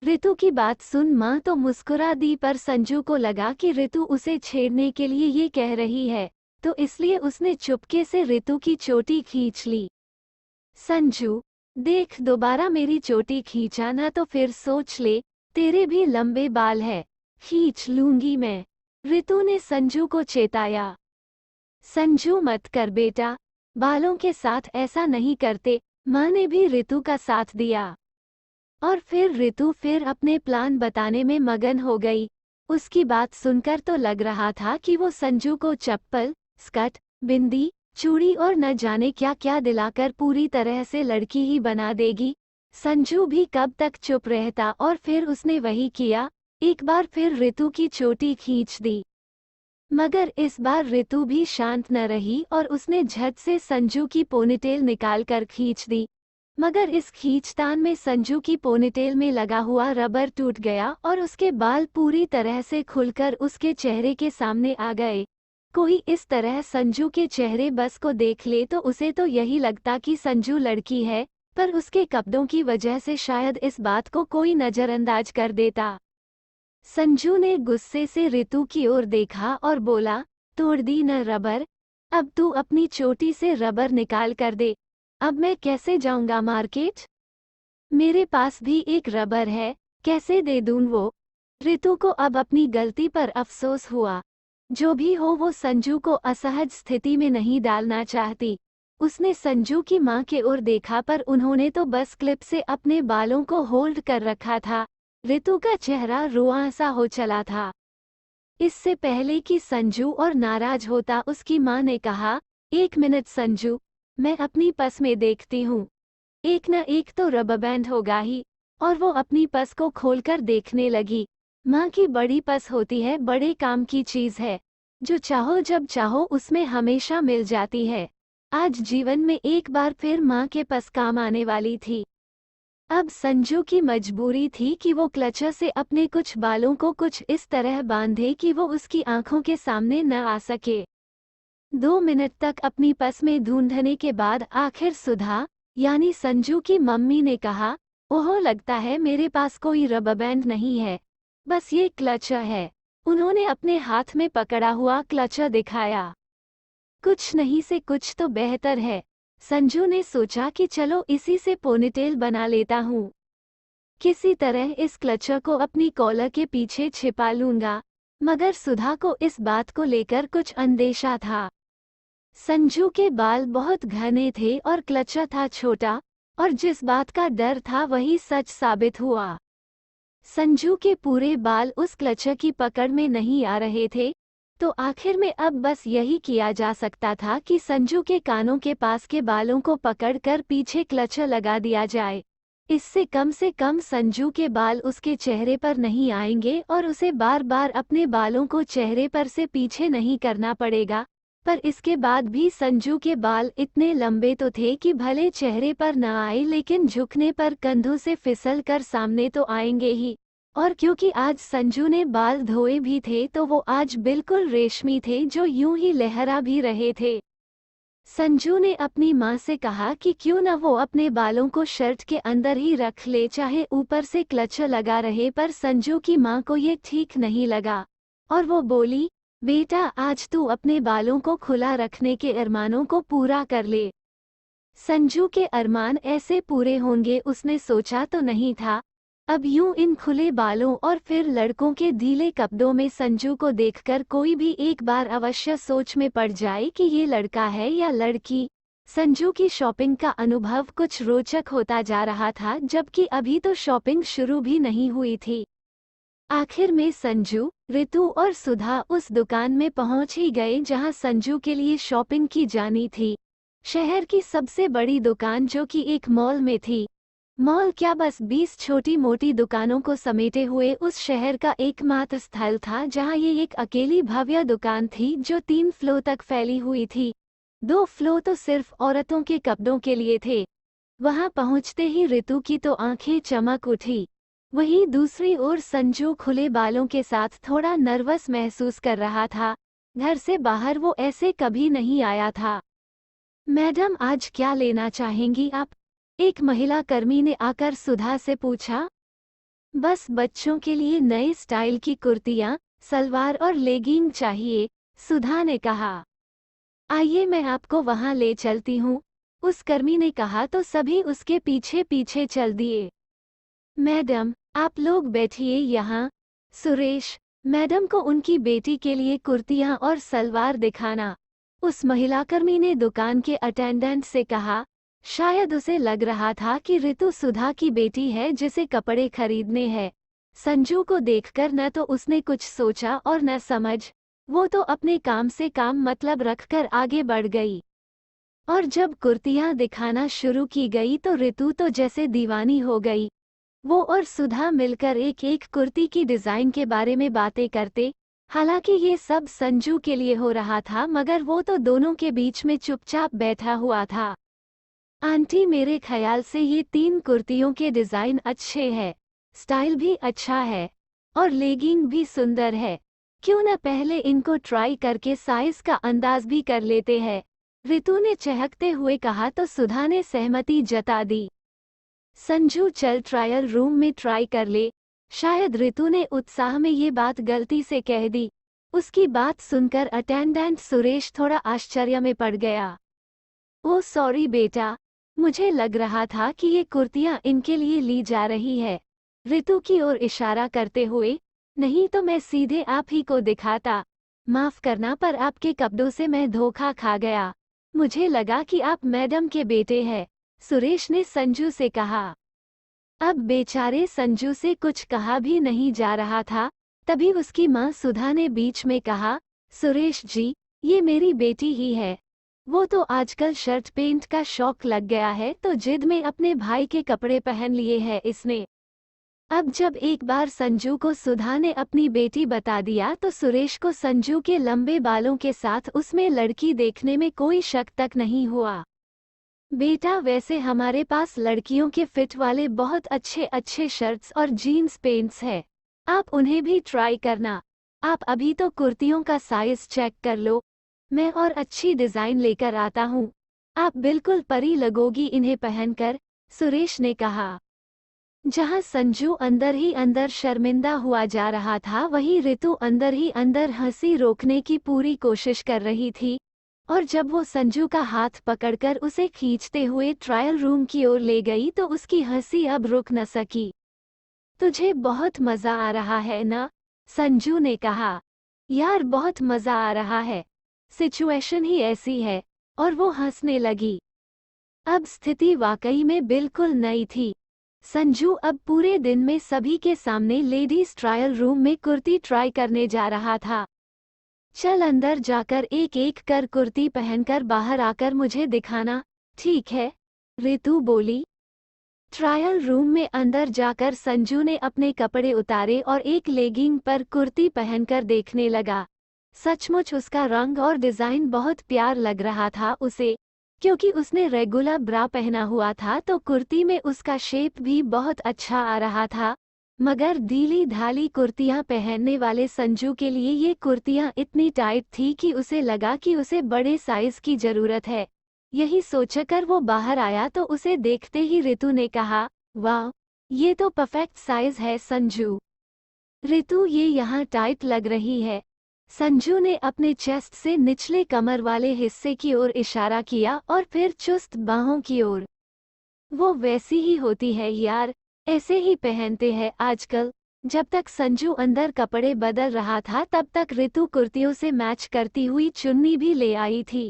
ऋतु की बात सुन मां तो मुस्कुरा दी, पर संजू को लगा कि ऋतु उसे छेड़ने के लिए ये कह रही है, तो इसलिए उसने चुपके से ऋतु की चोटी खींच ली। संजू, देख, दोबारा मेरी चोटी खींचा ना तो फिर सोच ले, तेरे भी लंबे बाल है, खींच लूंगी मैं, ऋतु ने संजू को चेताया। संजू मत कर बेटा, बालों के साथ ऐसा नहीं करते, मां ने भी ऋतु का साथ दिया। और फिर ऋतु फिर अपने प्लान बताने में मगन हो गई। उसकी बात सुनकर तो लग रहा था कि वो संजू को चप्पल, स्कर्ट, बिंदी, चूड़ी और न जाने क्या क्या दिलाकर पूरी तरह से लड़की ही बना देगी। संजू भी कब तक चुप रहता और फिर उसने वही किया, एक बार फिर ऋतु की चोटी खींच दी। मगर इस बार ऋतु भी शांत न रही और उसने झट से संजू की पोनीटेल निकालकर खींच दी। मगर इस खींचतान में संजू की पोनीटेल में लगा हुआ रबर टूट गया और उसके बाल पूरी तरह से खुलकर उसके चेहरे के सामने आ गए। कोई इस तरह संजू के चेहरे बस को देख ले तो उसे तो यही लगता कि संजू लड़की है, पर उसके कपड़ों की वजह से शायद इस बात को कोई नजरअंदाज कर देता। संजू ने गुस्से से ऋतु की ओर देखा और बोला, तोड़ दी न रबर, अब तू अपनी चोटी से रबर निकाल कर दे। अब मैं कैसे जाऊंगा मार्केट? मेरे पास भी एक रबर है, कैसे दे दूं वो? ऋतु को अब अपनी गलती पर अफसोस हुआ। जो भी हो वो संजू को असहज स्थिति में नहीं डालना चाहती। उसने संजू की मां के ओर देखा पर उन्होंने तो बस क्लिप से अपने बालों को होल्ड कर रखा था। ऋतु का चेहरा रुआं सा हो चला था। इससे पहले कि संजू और नाराज होता उसकी मां ने कहा, एक मिनट संजू, मैं अपनी पस में देखती हूँ। एक न एक तो रबर बैंड होगा ही। और वो अपनी पस को खोलकर देखने लगी। माँ की बड़ी पस होती है, बड़े काम की चीज है, जो चाहो जब चाहो उसमें हमेशा मिल जाती है। आज जीवन में एक बार फिर माँ के पस काम आने वाली थी। अब संजू की मजबूरी थी कि वो क्लचर से अपने कुछ बालों को कुछ इस तरह बांधे कि वो उसकी आंखों के सामने न आ सके। 2 मिनट तक अपनी पस में ढूंढने के बाद आखिर सुधा, यानी संजू की मम्मी ने कहा, ओह लगता है मेरे पास कोई रबर बैंड नहीं है, बस ये क्लचर है। उन्होंने अपने हाथ में पकड़ा हुआ क्लचर दिखाया। कुछ नहीं से कुछ तो बेहतर है। संजू ने सोचा कि चलो इसी से पोनीटेल बना लेता हूँ। किसी तरह इस क्लचर को अपनी कॉलर के पीछे छिपा लूंगा। मगर सुधा को इस बात को लेकर कुछ अंदेशा था। संजू के बाल बहुत घने थे और क्लचर था छोटा, और जिस बात का डर था वही सच साबित हुआ। संजू के पूरे बाल उस क्लचर की पकड़ में नहीं आ रहे थे, तो आखिर में अब बस यही किया जा सकता था कि संजू के कानों के पास के बालों को पकड़कर पीछे क्लचर लगा दिया जाए। इससे कम से कम संजू के बाल उसके चेहरे पर नहीं आएंगे और उसे बार बार अपने बालों को चेहरे पर से पीछे नहीं करना पड़ेगा। पर इसके बाद भी संजू के बाल इतने लंबे तो थे कि भले चेहरे पर न आए लेकिन झुकने पर कंधों से फिसल कर सामने तो आएंगे ही। और क्योंकि आज संजू ने बाल धोए भी थे तो वो आज बिल्कुल रेशमी थे, जो यूं ही लहरा भी रहे थे। संजू ने अपनी माँ से कहा कि क्यों न वो अपने बालों को शर्ट के अंदर ही रख ले, चाहे ऊपर से क्लचर लगा रहे, पर संजू की माँ को ये ठीक नहीं लगा और वो बोली, बेटा आज तू अपने बालों को खुला रखने के अरमानों को पूरा कर ले। संजू के अरमान ऐसे पूरे होंगे उसने सोचा तो नहीं था। अब यूं इन खुले बालों और फिर लड़कों के ढीले कपड़ों में संजू को देखकर कोई भी एक बार अवश्य सोच में पड़ जाए कि ये लड़का है या लड़की। संजू की शॉपिंग का अनुभव कुछ रोचक होता जा रहा था, जबकि अभी तो शॉपिंग शुरू भी नहीं हुई थी। आखिर में संजू, ऋतु और सुधा उस दुकान में पहुंच ही गए जहां संजू के लिए शॉपिंग की जानी थी। शहर की सबसे बड़ी दुकान, जो कि एक मॉल में थी। मॉल क्या, बस 20 छोटी मोटी दुकानों को समेटे हुए उस शहर का एकमात्र स्थल था जहां ये एक अकेली भव्य दुकान थी जो 3 फ्लोर तक फैली हुई थी। 2 फ्लोर तो सिर्फ औरतों के कपड़ों के लिए थे। वहां पहुंचते ही ऋतु की तो आंखें चमक उठी। वहीं दूसरी ओर संजू खुले बालों के साथ थोड़ा नर्वस महसूस कर रहा था। घर से बाहर वो ऐसे कभी नहीं आया था। मैडम आज क्या लेना चाहेंगी आप? एक महिला कर्मी ने आकर सुधा से पूछा। बस बच्चों के लिए नए स्टाइल की कुर्तियां, सलवार और लेगिंग चाहिए, सुधा ने कहा। आइए मैं आपको वहां ले चलती हूँ, उस कर्मी ने कहा तो सभी उसके पीछे पीछे चल दिए। मैडम आप लोग बैठिए यहाँ। सुरेश, मैडम को उनकी बेटी के लिए कुर्तियां और सलवार दिखाना, उस महिलाकर्मी ने दुकान के अटेंडेंट से कहा। शायद उसे लग रहा था कि ऋतु सुधा की बेटी है जिसे कपड़े खरीदने हैं। संजू को देखकर न तो उसने कुछ सोचा और न समझ, वो तो अपने काम से काम मतलब रखकर आगे बढ़ गई। और जब कुर्तियां दिखाना शुरू की गई तो ऋतु तो जैसे दीवानी हो गई। वो और सुधा मिलकर एक एक कुर्ती की डिजाइन के बारे में बातें करते। हालांकि ये सब संजू के लिए हो रहा था, मगर वो तो दोनों के बीच में चुपचाप बैठा हुआ था। आंटी, मेरे ख्याल से ये 3 कुर्तियों के डिजाइन अच्छे हैं, स्टाइल भी अच्छा है और लेगिंग भी सुंदर है। क्यों न पहले इनको ट्राई करके साइज का अंदाज भी कर लेते हैं, ऋतु ने चहकते हुए कहा तो सुधा ने सहमति जता दी। संजू, चल ट्रायल रूम में ट्राई कर ले। शायद ऋतु ने उत्साह में ये बात गलती से कह दी। उसकी बात सुनकर अटेंडेंट सुरेश थोड़ा आश्चर्य में पड़ गया। ओह सॉरी बेटा, मुझे लग रहा था कि ये कुर्तियां इनके लिए ली जा रही है, ऋतु की ओर इशारा करते हुए। नहीं तो मैं सीधे आप ही को दिखाता। माफ करना, पर आपके कपड़ों से मैं धोखा खा गया। मुझे लगा कि आप मैडम के बेटे हैं, सुरेश ने संजू से कहा। अब बेचारे संजू से कुछ कहा भी नहीं जा रहा था। तभी उसकी मां सुधा ने बीच में कहा, सुरेश जी, ये मेरी बेटी ही है। वो तो आजकल शर्ट पेंट का शौक लग गया है, तो जिद में अपने भाई के कपड़े पहन लिए हैं इसने। अब जब एक बार संजू को सुधा ने अपनी बेटी बता दिया तो सुरेश को संजू के लंबे बालों के साथ उसमें लड़की देखने में कोई शक तक नहीं हुआ। बेटा, वैसे हमारे पास लड़कियों के फिट वाले बहुत अच्छे अच्छे शर्ट्स और जीन्स पेंट्स हैं, आप उन्हें भी ट्राई करना। आप अभी तो कुर्तियों का साइज चेक कर लो, मैं और अच्छी डिजाइन लेकर आता हूँ। आप बिल्कुल परी लगोगी इन्हें पहनकर, सुरेश ने कहा। जहां संजू अंदर ही अंदर शर्मिंदा हुआ जा रहा था, वहीं ऋतु अंदर ही अंदर हंसी रोकने की पूरी कोशिश कर रही थी। और जब वो संजू का हाथ पकड़कर उसे खींचते हुए ट्रायल रूम की ओर ले गई तो उसकी हंसी अब रुक न सकी। तुझे बहुत मजा आ रहा है ना, संजू ने कहा। यार, बहुत मजा आ रहा है, सिचुएशन ही ऐसी है। और वो हंसने लगी। अब स्थिति वाकई में बिल्कुल नई थी। संजू अब पूरे दिन में सभी के सामने लेडीज ट्रायल रूम में कुर्ती ट्राई करने जा रहा था। चल अंदर जाकर एक एक कर कुर्ती पहनकर बाहर आकर मुझे दिखाना, ठीक है, ऋतु बोली। ट्रायल रूम में अंदर जाकर संजू ने अपने कपड़े उतारे और एक लेगिंग पर कुर्ती पहनकर देखने लगा। सचमुच उसका रंग और डिजाइन बहुत प्यार लग रहा था उसे। क्योंकि उसने रेगुलर ब्रा पहना हुआ था तो कुर्ती में उसका शेप भी बहुत अच्छा आ रहा था। मगर ढीली ढाली कुर्तियां पहनने वाले संजू के लिए ये कुर्तियां इतनी टाइट थी कि उसे लगा कि उसे बड़े साइज की जरूरत है। यही सोचकर वो बाहर आया तो उसे देखते ही ऋतु ने कहा, वाह, ये तो परफेक्ट साइज है संजू। ऋतु, ये यहाँ टाइट लग रही है। संजू ने अपने चेस्ट से निचले कमर वाले हिस्से की ओर इशारा किया और फिर चुस्त बाहों की ओर। वो वैसी ही होती है यार, ऐसे ही पहनते हैं आजकल। जब तक संजू अंदर कपड़े बदल रहा था तब तक ऋतु कुर्तियों से मैच करती हुई चुन्नी भी ले आई थी।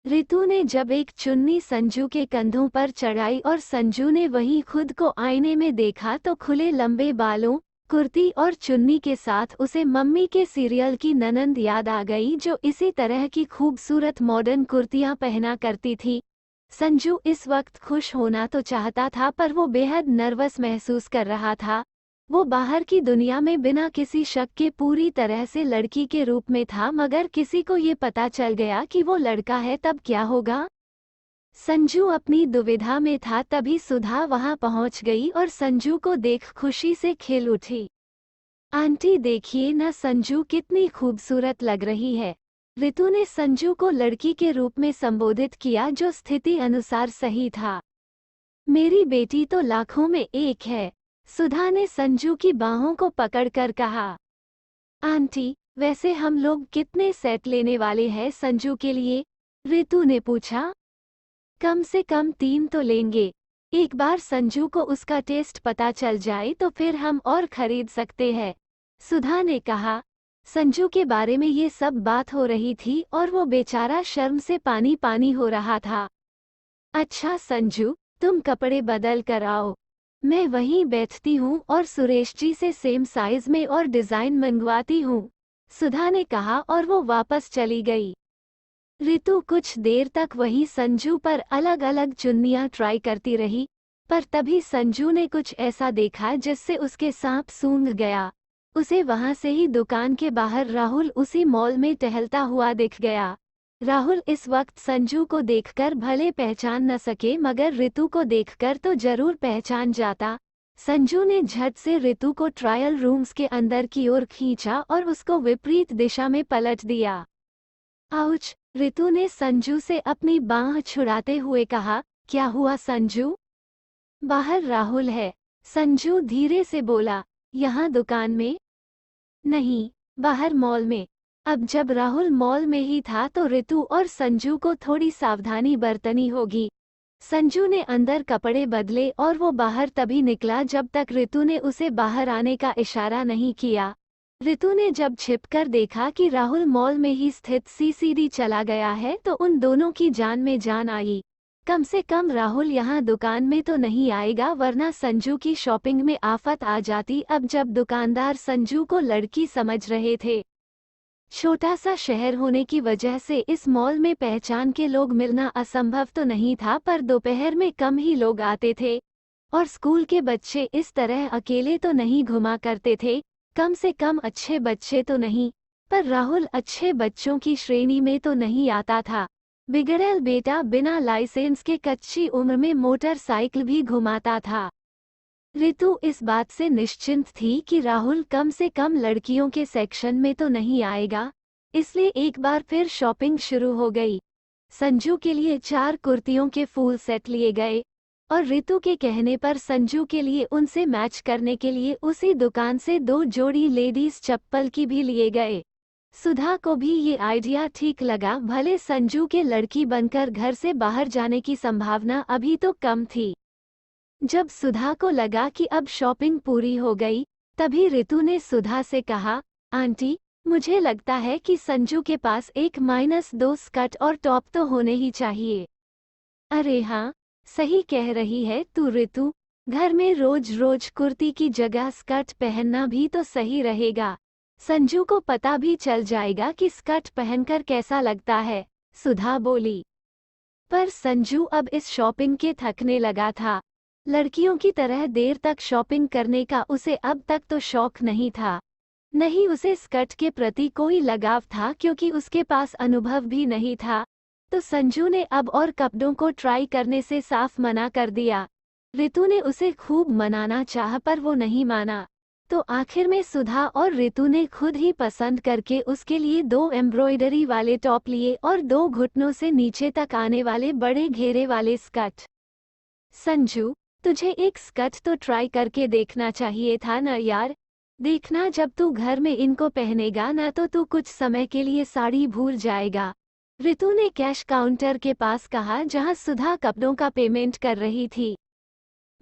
ऋतु ने जब एक चुन्नी संजू के कंधों पर चढ़ाई और संजू ने वहीं खुद को आईने में देखा तो खुले लंबे बालों, कुर्ती और चुन्नी के साथ उसे मम्मी के सीरियल की ननंद याद आ गई जो इसी तरह की खूबसूरत मॉडर्न कुर्तियां पहना करती थी। संजू इस वक्त खुश होना तो चाहता था, पर वो बेहद नर्वस महसूस कर रहा था। वो बाहर की दुनिया में बिना किसी शक के पूरी तरह से लड़की के रूप में था, मगर किसी को ये पता चल गया कि वो लड़का है तब क्या होगा। संजू अपनी दुविधा में था, तभी सुधा वहां पहुंच गई और संजू को देख खुशी से खिल उठी। आंटी देखिए ना, संजू कितनी खूबसूरत लग रही है। ऋतु ने संजू को लड़की के रूप में संबोधित किया, जो स्थिति अनुसार सही था। मेरी बेटी तो लाखों में एक है, सुधा ने संजू की बाहों को पकड़कर कहा। आंटी, वैसे हम लोग कितने सेट लेने वाले हैं संजू के लिए? ऋतु ने पूछा। कम से कम 3 तो लेंगे। एक बार संजू को उसका टेस्ट पता चल जाए तो फिर हम और खरीद सकते हैं, सुधा ने कहा। संजू के बारे में ये सब बात हो रही थी और वो बेचारा शर्म से पानी पानी हो रहा था। अच्छा संजू, तुम कपड़े बदल कर आओ, मैं वहीं बैठती हूँ और सुरेश जी से सेम साइज में और डिजाइन मंगवाती हूँ, सुधा ने कहा और वो वापस चली गई। ऋतु कुछ देर तक वही संजू पर अलग अलग चुन्नियां ट्राई करती रही, पर तभी संजू ने कुछ ऐसा देखा जिससे उसके सांप सूंघ गया। उसे वहां से ही दुकान के बाहर राहुल उसी मॉल में टहलता हुआ दिख गया। राहुल इस वक्त संजू को देखकर भले पहचान न सके मगर ऋतु को देखकर तो जरूर पहचान जाता। संजू ने झट से ऋतु को ट्रायल रूम्स के अंदर की ओर खींचा और उसको विपरीत दिशा में पलट दिया। आउच! ऋतु ने संजू से अपनी बांह छुड़ाते हुए कहा, क्या हुआ संजू? बाहर राहुल है, संजू धीरे से बोला। यहाँ दुकान में? नहीं, बाहर मॉल में। अब जब राहुल मॉल में ही था तो ऋतु और संजू को थोड़ी सावधानी बरतनी होगी। संजू ने अंदर कपड़े बदले और वो बाहर तभी निकला जब तक ऋतु ने उसे बाहर आने का इशारा नहीं किया। ऋतु ने जब छिपकर देखा कि राहुल मॉल में ही स्थित सीसीडी चला गया है तो उन दोनों की जान में जान आई। कम से कम राहुल यहाँ दुकान में तो नहीं आएगा वरना संजू की शॉपिंग में आफत आ जाती। अब जब दुकानदार संजू को लड़की समझ रहे थे, छोटा सा शहर होने की वजह से इस मॉल में पहचान के लोग मिलना असंभव तो नहीं था, पर दोपहर में कम ही लोग आते थे और स्कूल के बच्चे इस तरह अकेले तो नहीं घुमा करते थे। कम से कम अच्छे बच्चे तो नहीं, पर राहुल अच्छे बच्चों की श्रेणी में तो नहीं आता था। बिगड़ैल बेटा बिना लाइसेंस के कच्ची उम्र में मोटरसाइकिल भी घुमाता था। ऋतु इस बात से निश्चिंत थी कि राहुल कम से कम लड़कियों के सेक्शन में तो नहीं आएगा, इसलिए एक बार फिर शॉपिंग शुरू हो गई। संजू के लिए 4 कुर्तियों के फुल सेट लिए गए और ऋतु के कहने पर संजू के लिए उनसे मैच करने के लिए उसी दुकान से 2 जोड़ी लेडीज चप्पल की भी लिए गए। सुधा को भी ये आइडिया ठीक लगा, भले संजू के लड़की बनकर घर से बाहर जाने की संभावना अभी तो कम थी। जब सुधा को लगा कि अब शॉपिंग पूरी हो गई, तभी ऋतु ने सुधा से कहा, आंटी, मुझे लगता है कि संजू के पास एक -2 स्कर्ट और टॉप तो होने ही चाहिए। अरे हाँ, सही कह रही है तू ऋतु, घर में रोज रोज कुर्ती की जगह स्कर्ट पहनना भी तो सही रहेगा। संजू को पता भी चल जाएगा कि स्कर्ट पहनकर कैसा लगता है, सुधा बोली। पर संजू अब इस शॉपिंग के थकने लगा था। लड़कियों की तरह देर तक शॉपिंग करने का उसे अब तक तो शौक नहीं था। नहीं उसे स्कर्ट के प्रति कोई लगाव था क्योंकि उसके पास अनुभव भी नहीं था। तो संजू ने अब और कपड़ों को ट्राई करने से साफ मना कर दिया। ऋतु ने उसे खूब मनाना चाहा पर वो नहीं माना। तो आखिर में सुधा और ऋतु ने खुद ही पसंद करके उसके लिए 2 एम्ब्रॉयडरी वाले टॉप लिए और 2 घुटनों से नीचे तक आने वाले बड़े घेरे वाले स्कर्ट। संजू, तुझे एक स्कर्ट तो ट्राई करके देखना चाहिए था न यार। देखना जब तू घर में इनको पहनेगा न तो तू कुछ समय के लिए साड़ी भूल जाएगा, ऋतु ने कैश काउंटर के पास कहा जहां सुधा कपड़ों का पेमेंट कर रही थी।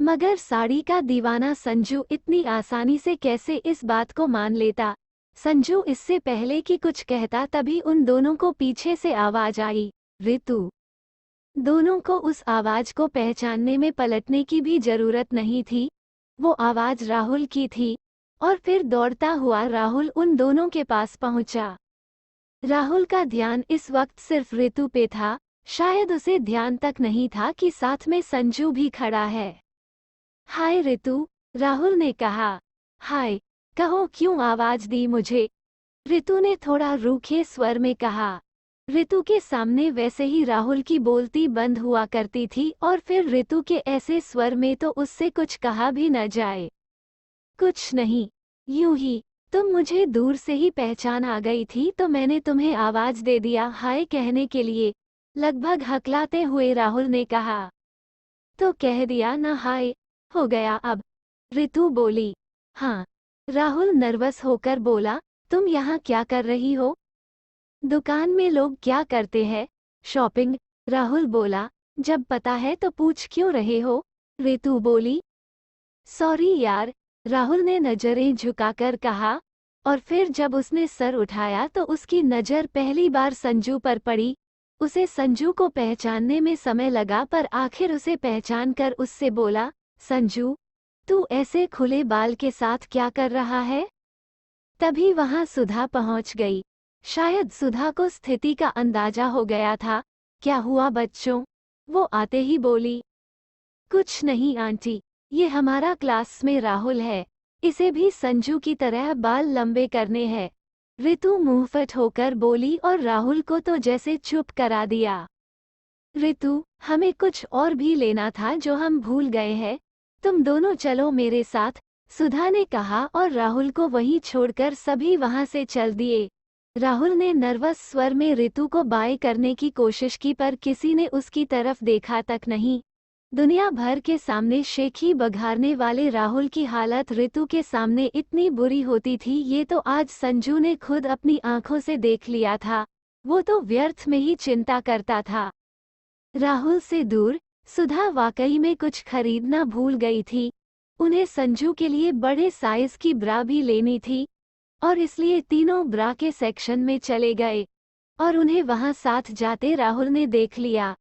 मगर साड़ी का दीवाना संजू इतनी आसानी से कैसे इस बात को मान लेता। संजू इससे पहले कि कुछ कहता तभी उन दोनों को पीछे से आवाज आई, ऋतु। दोनों को उस आवाज को पहचानने में पलटने की भी जरूरत नहीं थी। वो आवाज राहुल की थी और फिर दौड़ता हुआ राहुल उन दोनों के पास पहुंचा। राहुल का ध्यान इस वक्त सिर्फ ऋतु पे था, शायद उसे ध्यान तक नहीं था कि साथ में संजू भी खड़ा है। हाय ऋतु, राहुल ने कहा। हाय, कहो क्यों आवाज दी मुझे, ऋतु ने थोड़ा रूखे स्वर में कहा। ऋतु के सामने वैसे ही राहुल की बोलती बंद हुआ करती थी और फिर ऋतु के ऐसे स्वर में तो उससे कुछ कहा भी न जाए। कुछ नहीं, यूं ही, तुम मुझे दूर से ही पहचान आ गई थी तो मैंने तुम्हें आवाज दे दिया हाय कहने के लिए, लगभग हकलाते हुए राहुल ने कहा। तो कह दिया ना हाय, हो गया अब, ऋतु बोली। हाँ, राहुल नर्वस होकर बोला, तुम यहाँ क्या कर रही हो? दुकान में लोग क्या करते हैं? शॉपिंग, राहुल बोला। जब पता है तो पूछ क्यों रहे हो? ऋतु बोली। सॉरी यार, राहुल ने नजरें झुकाकर कहा और फिर जब उसने सर उठाया तो उसकी नजर पहली बार संजू पर पड़ी। उसे संजू को पहचानने में समय लगा पर आखिर उसे पहचान कर उससे बोला, संजू, तू ऐसे खुले बाल के साथ क्या कर रहा है? तभी वहां सुधा पहुंच गई। शायद सुधा को स्थिति का अंदाजा हो गया था। क्या हुआ बच्चों? वो आते ही बोली। कुछ नहीं आंटी, ये हमारा क्लास में राहुल है, इसे भी संजू की तरह बाल लंबे करने हैं। ऋतु मुंहफट होकर बोली और राहुल को तो जैसे चुप करा दिया। ऋतु, हमें कुछ और भी लेना था जो हम भूल गए हैं, तुम दोनों चलो मेरे साथ, सुधा ने कहा और राहुल को वहीं छोड़कर सभी वहां से चल दिए। राहुल ने नर्वस स्वर में ऋतु को बाय करने की कोशिश की पर किसी ने उसकी तरफ देखा तक नहीं। दुनिया भर के सामने शेखी बघारने वाले राहुल की हालत ऋतु के सामने इतनी बुरी होती थी, ये तो आज संजू ने खुद अपनी आंखों से देख लिया था। वो तो व्यर्थ में ही चिंता करता था। राहुल से दूर सुधा वाकई में कुछ खरीदना भूल गई थी। उन्हें संजू के लिए बड़े साइज की ब्रा भी लेनी थी और इसलिए तीनों ब्रा के सेक्शन में चले गए और उन्हें वहां साथ जाते राहुल ने देख लिया।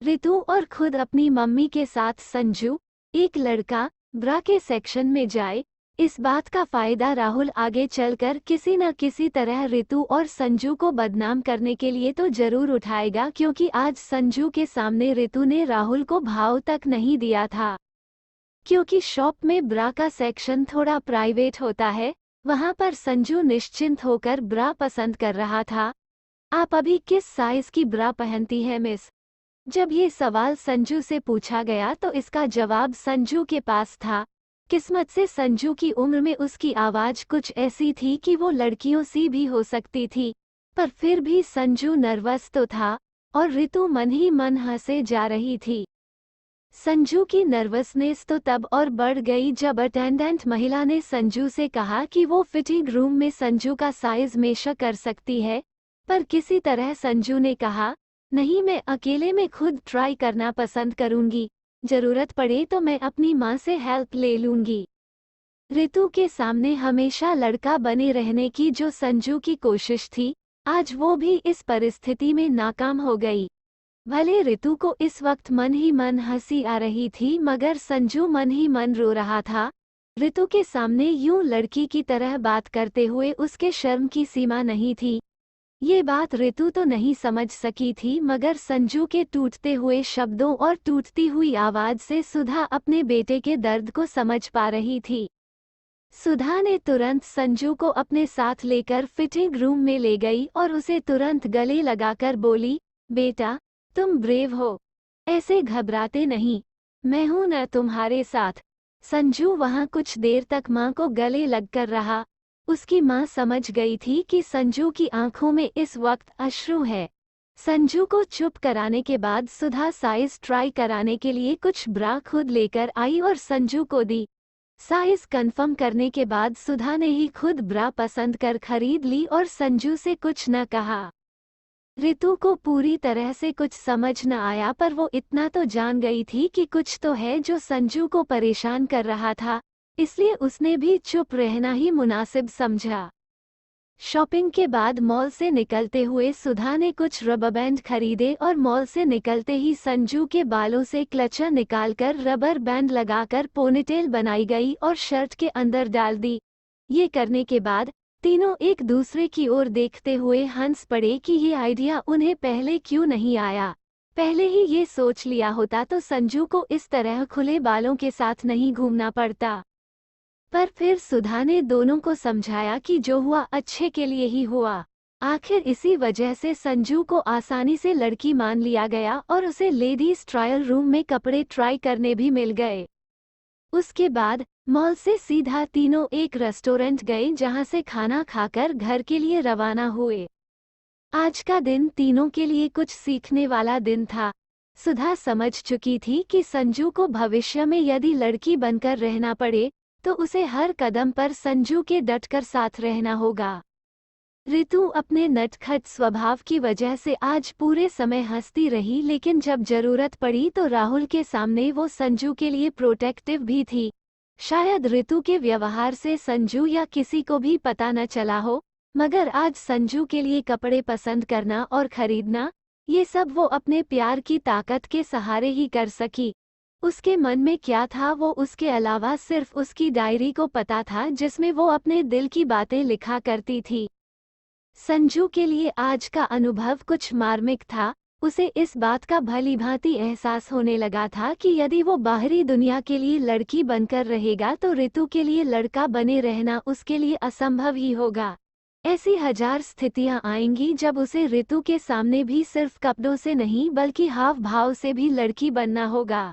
ऋतु और खुद अपनी मम्मी के साथ संजू, एक लड़का, ब्रा के सेक्शन में जाए, इस बात का फायदा राहुल आगे चलकर किसी न किसी तरह ऋतु और संजू को बदनाम करने के लिए तो जरूर उठाएगा, क्योंकि आज संजू के सामने ऋतु ने राहुल को भाव तक नहीं दिया था। क्योंकि शॉप में ब्रा का सेक्शन थोड़ा प्राइवेट होता है, वहां पर संजू निश्चिंत होकर ब्रा पसंद कर रहा था। आप अभी किस साइज की ब्रा पहनती है मिस? जब ये सवाल संजू से पूछा गया तो इसका जवाब संजू के पास था। किस्मत से संजू की उम्र में उसकी आवाज कुछ ऐसी थी कि वो लड़कियों सी भी हो सकती थी, पर फिर भी संजू नर्वस तो था और ऋतु मन ही मन हंसे जा रही थी। संजू की नर्वसनेस तो तब और बढ़ गई जब अटेंडेंट महिला ने संजू से कहा कि वो फिटिंग रूम में संजू का साइज मेजर कर सकती है, पर किसी तरह संजू ने कहा, नहीं, मैं अकेले में खुद ट्राई करना पसंद करूंगी, जरूरत पड़े तो मैं अपनी माँ से हेल्प ले लूंगी। ऋतु के सामने हमेशा लड़का बने रहने की जो संजू की कोशिश थी, आज वो भी इस परिस्थिति में नाकाम हो गई। भले ऋतु को इस वक्त मन ही मन हंसी आ रही थी, मगर संजू मन ही मन रो रहा था। ऋतु के सामने यूं लड़की की तरह बात करते हुए उसके शर्म की सीमा नहीं थी। ये बात ऋतु तो नहीं समझ सकी थी, मगर संजू के टूटते हुए शब्दों और टूटती हुई आवाज से सुधा अपने बेटे के दर्द को समझ पा रही थी। सुधा ने तुरंत संजू को अपने साथ लेकर फिटिंग रूम में ले गई और उसे तुरंत गले लगाकर बोली, बेटा, तुम ब्रेव हो, ऐसे घबराते नहीं, मैं हूं न तुम्हारे साथ। संजू वहां कुछ देर तक मां को गले लगकर रहा। उसकी मां समझ गई थी कि संजू की आंखों में इस वक्त अश्रु है। संजू को चुप कराने के बाद सुधा साइज ट्राई कराने के लिए कुछ ब्रा खुद लेकर आई और संजू को दी। साइज कंफर्म करने के बाद सुधा ने ही खुद ब्रा पसंद कर खरीद ली और संजू से कुछ न कहा। ऋतु को पूरी तरह से कुछ समझ न आया, पर वो इतना तो जान गई थी कि कुछ तो है जो संजू को परेशान कर रहा था, इसलिए उसने भी चुप रहना ही मुनासिब समझा। शॉपिंग के बाद मॉल से निकलते हुए सुधा ने कुछ रबर बैंड खरीदे और मॉल से निकलते ही संजू के बालों से क्लचर निकालकर रबर बैंड लगाकर पोनीटेल बनाई गई और शर्ट के अंदर डाल दी। ये करने के बाद तीनों एक दूसरे की ओर देखते हुए हंस पड़े कि ये आइडिया उन्हें पहले क्यों नहीं आया। पहले ही ये सोच लिया होता तो संजू को इस तरह खुले बालों के साथ नहीं घूमना पड़ता। पर फिर सुधा ने दोनों को समझाया कि जो हुआ अच्छे के लिए ही हुआ। आखिर इसी वजह से संजू को आसानी से लड़की मान लिया गया और उसे लेडीज ट्रायल रूम में कपड़े ट्राई करने भी मिल गए। उसके बाद मॉल से सीधा तीनों एक रेस्टोरेंट गए, जहां से खाना खाकर घर के लिए रवाना हुए। आज का दिन तीनों के लिए कुछ सीखने वाला दिन था। सुधा समझ चुकी थी कि संजू को भविष्य में यदि लड़की बनकर रहना पड़े तो उसे हर कदम पर संजू के डटकर साथ रहना होगा। ऋतु अपने नटखट स्वभाव की वजह से आज पूरे समय हंसती रही, लेकिन जब जरूरत पड़ी तो राहुल के सामने वो संजू के लिए प्रोटेक्टिव भी थी। शायद ऋतु के व्यवहार से संजू या किसी को भी पता न चला हो, मगर आज संजू के लिए कपड़े पसंद करना और खरीदना, ये सब वो अपने प्यार की ताकत के सहारे ही कर सकी। उसके मन में क्या था वो उसके अलावा सिर्फ उसकी डायरी को पता था, जिसमें वो अपने दिल की बातें लिखा करती थी। संजू के लिए आज का अनुभव कुछ मार्मिक था। उसे इस बात का भलीभांति एहसास होने लगा था कि यदि वो बाहरी दुनिया के लिए लड़की बनकर रहेगा तो ऋतु के लिए लड़का बने रहना उसके लिए असंभव ही होगा। ऐसी हजार स्थितियां आएंगी जब उसे ऋतु के सामने भी सिर्फ कपड़ों से नहीं बल्कि हाव भाव से भी लड़की बनना होगा।